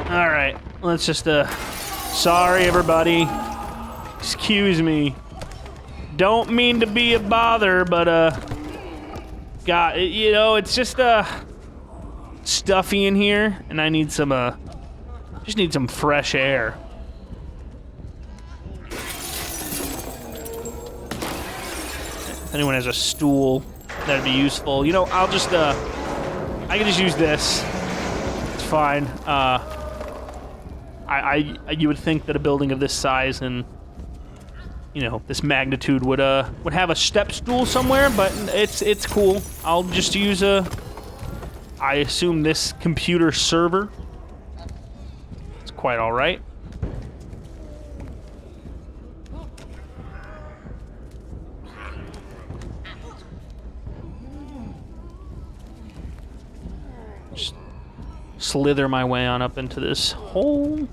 A: All right, let's just, sorry everybody. Excuse me. Don't mean to be a bother, but, God, you know, it's just, stuffy in here, and I need some, just need some fresh air. If anyone has a stool, that'd be useful. You know, I'll just, I can just use this. It's fine. You would think that a building of this size and, you know, this magnitude would have a step stool somewhere, but it's cool. I'll just use I assume this computer server. It's quite all right. slither my way on up into this hole.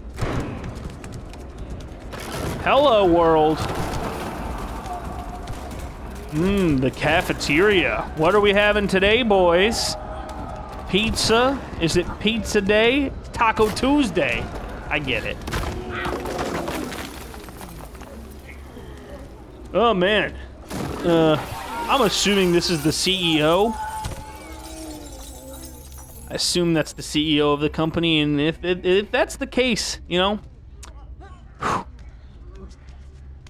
A: Hello, world. The cafeteria. What are we having today, boys? Pizza? Is it pizza day? Taco Tuesday. I get it. Oh, man. I'm assuming this is the CEO. I assume that's the CEO of the company, and if that's the case, you know,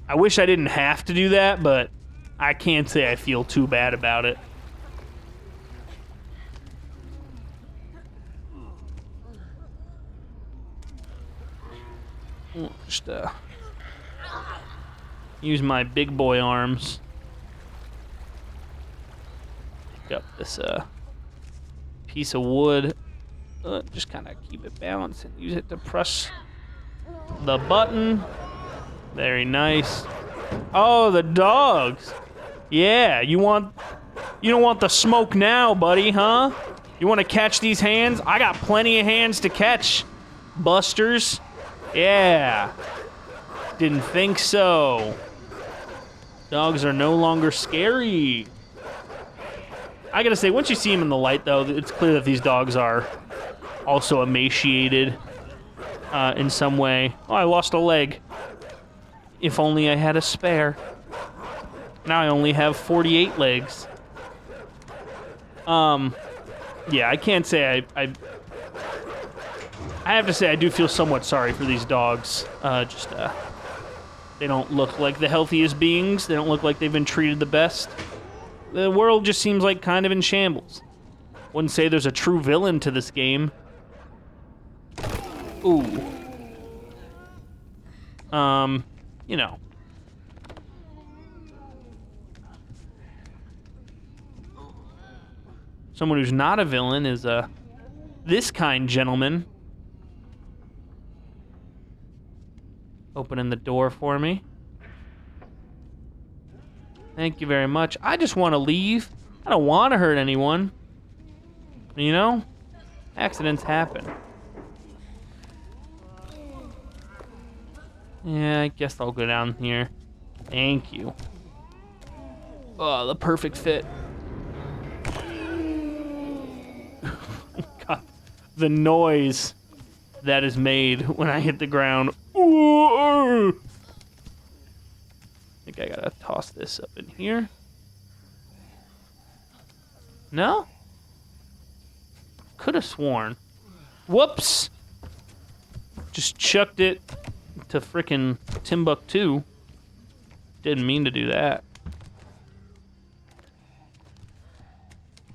A: I wish I didn't have to do that, but I can't say I feel too bad about it. Just use my big boy arms. Pick up this piece of wood. Just kind of keep it balanced and use it to press the button. Very nice. Oh, the dogs. Yeah, you don't want the smoke now, buddy, huh? You want to catch these hands? I got plenty of hands to catch, busters. Yeah. Didn't think so. Dogs are no longer scary. I gotta say, once you see them in the light, though, it's clear that these dogs are also emaciated in some way. Oh, I lost a leg. If only I had a spare. Now I only have 48 legs. Yeah, I can't say I have to say I do feel somewhat sorry for these dogs. They don't look like the healthiest beings. They don't look like they've been treated the best. The world just seems like kind of in shambles. Wouldn't say there's a true villain to this game. Ooh. You know. Someone who's not a villain is this kind gentleman. Opening the door for me. Thank you very much. I just want to leave. I don't want to hurt anyone. You know? Accidents happen. Yeah, I guess I'll go down here. Thank you. Oh, the perfect fit. God, the noise that is made when I hit the ground. Ooh. I think I gotta toss this up in here. No? Could have sworn. Whoops! Just chucked it to frickin' Timbuktu. Didn't mean to do that.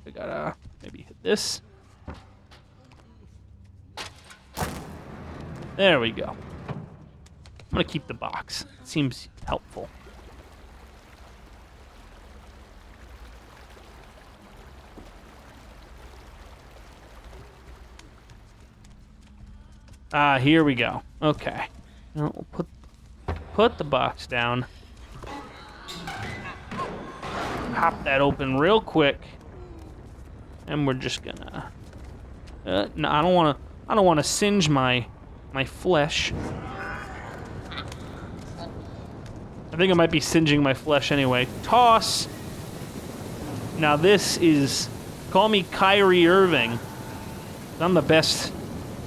A: I gotta maybe hit this. There we go. I'm gonna keep the box. It seems helpful. Here we go. Okay. Now we'll put the box down. Pop that open real quick. And we're just gonna no, I don't wanna singe my flesh. I think I might be singeing my flesh anyway. Toss. Now this is, call me Kyrie Irving. I'm the best.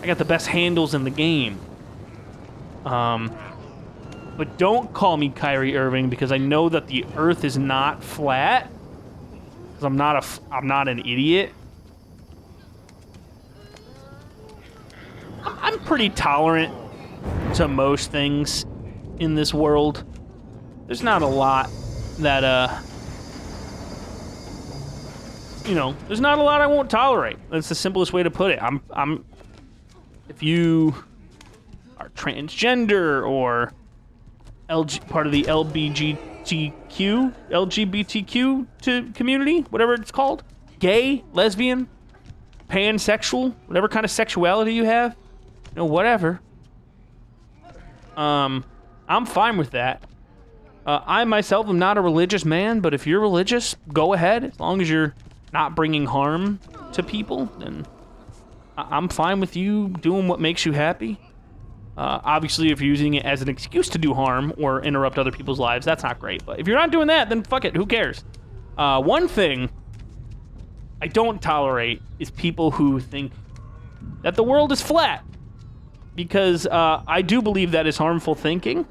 A: I got the best handles in the game. But don't call me Kyrie Irving because I know that the Earth is not flat. Because I'm not an idiot. I'm pretty tolerant to most things in this world. There's not a lot that there's not a lot I won't tolerate. That's the simplest way to put it. If you are transgender or part of the LGBTQ community, whatever it's called, gay, lesbian, pansexual, whatever kind of sexuality you have, whatever. I'm fine with that. I myself am not a religious man, but if you're religious, go ahead. As long as you're not bringing harm to people, then I'm fine with you doing what makes you happy. Obviously, if you're using it as an excuse to do harm or interrupt other people's lives, that's not great. But if you're not doing that, then fuck it. Who cares? One thing I don't tolerate is people who think that the world is flat. Because I do believe that is harmful thinking.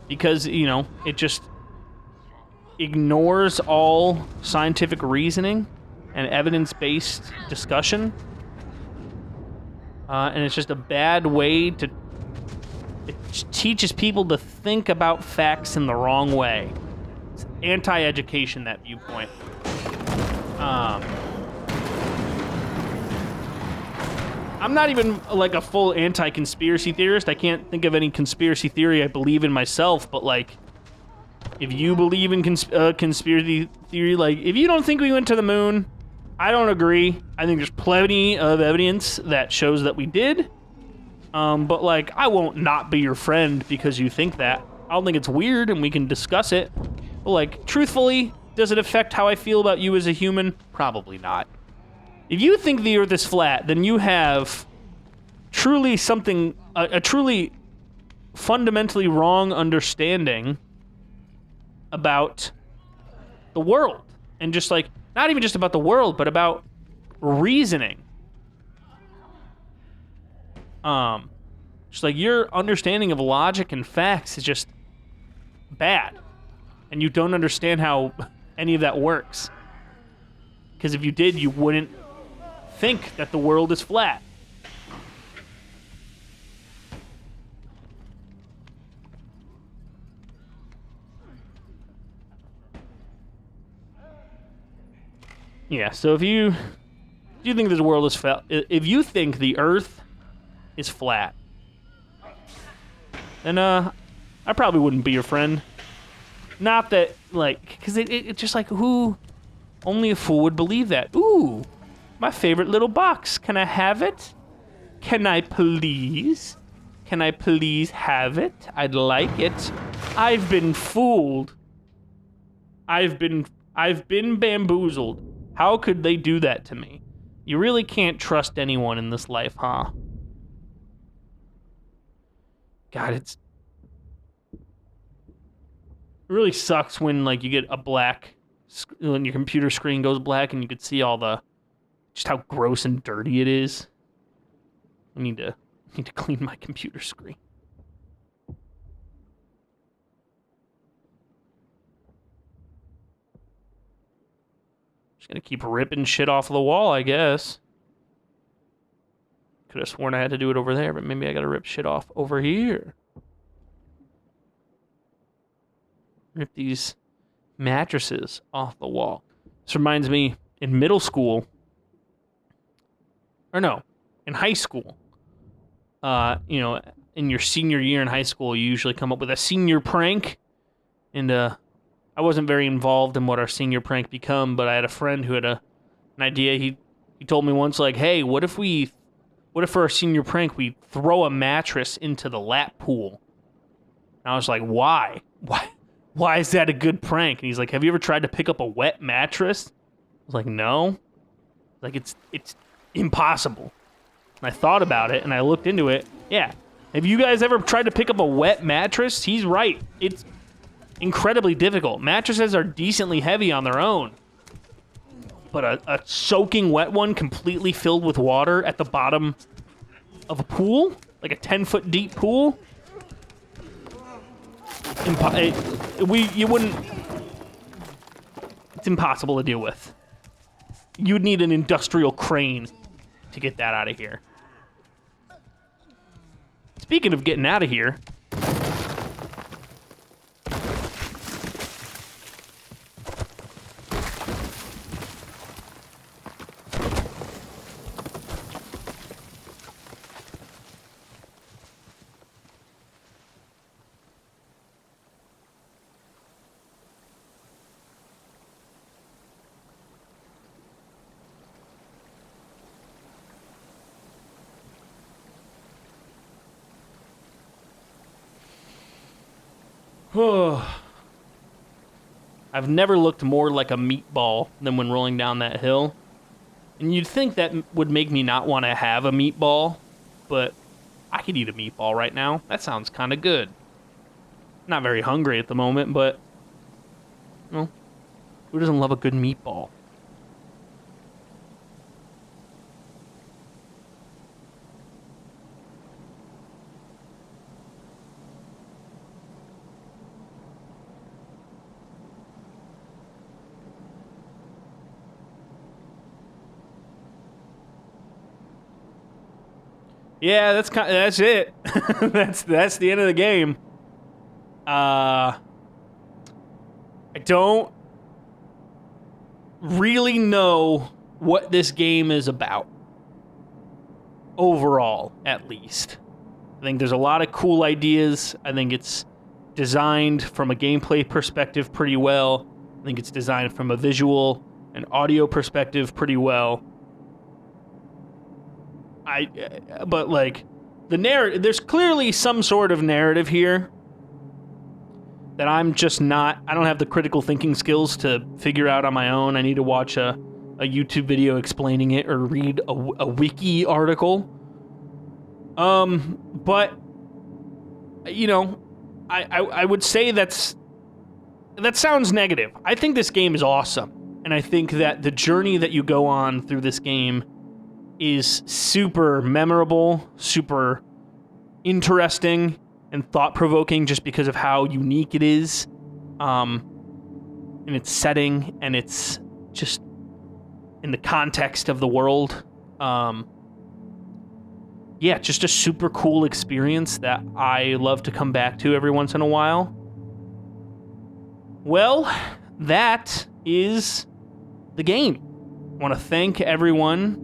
A: Because, you know, it just ignores all scientific reasoning and evidence-based discussion. And it's just a bad way to... It teaches people to think about facts in the wrong way. It's anti-education, that viewpoint. I'm not even, like, a full anti-conspiracy theorist. I can't think of any conspiracy theory I believe in myself, but, like, if you believe in conspiracy theory, like, if you don't think we went to the moon, I don't agree. I think there's plenty of evidence that shows that we did. But, like, I won't not be your friend because you think that. I don't think it's weird, and we can discuss it. But, like, truthfully, does it affect how I feel about you as a human? Probably not. If you think the Earth is flat, then you have truly something, a truly fundamentally wrong understanding about the world. And just like, not even just about the world, but about reasoning. Just like your understanding of logic and facts is just bad. And you don't understand how any of that works. Because if you did, you wouldn't think that the world is flat. Yeah, so if you think this world is flat, if you think the Earth is flat, then I probably wouldn't be your friend. Not that, like, because it's just like, who? Only a fool would believe that. Ooh, my favorite little box. Can I have it? Can I please? Can I please have it? I'd like it. I've been fooled. I've been bamboozled. How could they do that to me? You really can't trust anyone in this life, huh? God, it really sucks when, like, you get a black, when your computer screen goes black and you could see all the, just how gross and dirty it is. I need to clean my computer screen. Just gonna keep ripping shit off of the wall, I guess. Could have sworn I had to do it over there, but maybe I gotta rip shit off over here. Rip these mattresses off the wall. This reminds me, in middle school, or no, in high school, you know, in your senior year in high school, you usually come up with a senior prank, and I wasn't very involved in what our senior prank become, but I had a friend who had an idea. He told me once, like, hey, what if for our senior prank we throw a mattress into the lap pool? And I was like, why? Why is that a good prank? And he's like, have you ever tried to pick up a wet mattress? I was like, no. Like, it's impossible. And I thought about it, and I looked into it. Yeah. Have you guys ever tried to pick up a wet mattress? He's right. It's incredibly difficult. Mattresses are decently heavy on their own. But a soaking wet one completely filled with water at the bottom of a pool? Like a 10-foot deep pool? You wouldn't... It's impossible to deal with. You'd need an industrial crane to get that out of here. Speaking of getting out of here... I've never looked more like a meatball than when rolling down that hill. And you'd think that would make me not want to have a meatball, but I could eat a meatball right now. That sounds kind of good. Not very hungry at the moment, but, well, who doesn't love a good meatball? Yeah, that's it. that's the end of the game. I don't really know what this game is about. Overall, at least. I think there's a lot of cool ideas. I think it's designed from a gameplay perspective pretty well. I think it's designed from a visual and audio perspective pretty well. But like the narrative, there's clearly some sort of narrative here that I'm just not. I don't have the critical thinking skills to figure out on my own. I need to watch a YouTube video explaining it or read a wiki article. But you know, I would say that sounds negative. I think this game is awesome, and I think that the journey that you go on through this game is super memorable, super interesting, and thought-provoking just because of how unique it is, in its setting, and it's just in the context of the world. Yeah, just a super cool experience that I love to come back to every once in a while. Well, that is the game. I want to thank everyone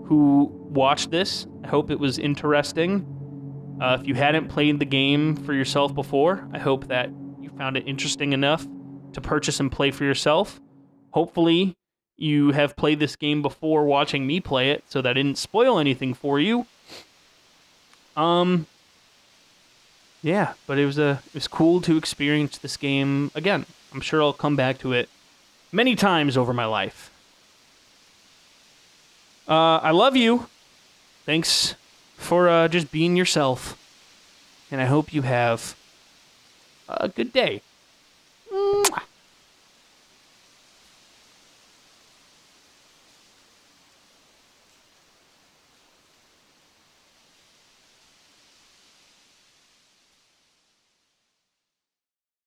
A: who watched this. I hope it was interesting. If you hadn't played the game for yourself before, I hope that you found it interesting enough to purchase and play for yourself. Hopefully, you have played this game before watching me play it, so that I didn't spoil anything for you. Yeah, but it was cool to experience this game again. I'm sure I'll come back to it many times over my life. I love you. Thanks for just being yourself. And I hope you have a good day. Mwah.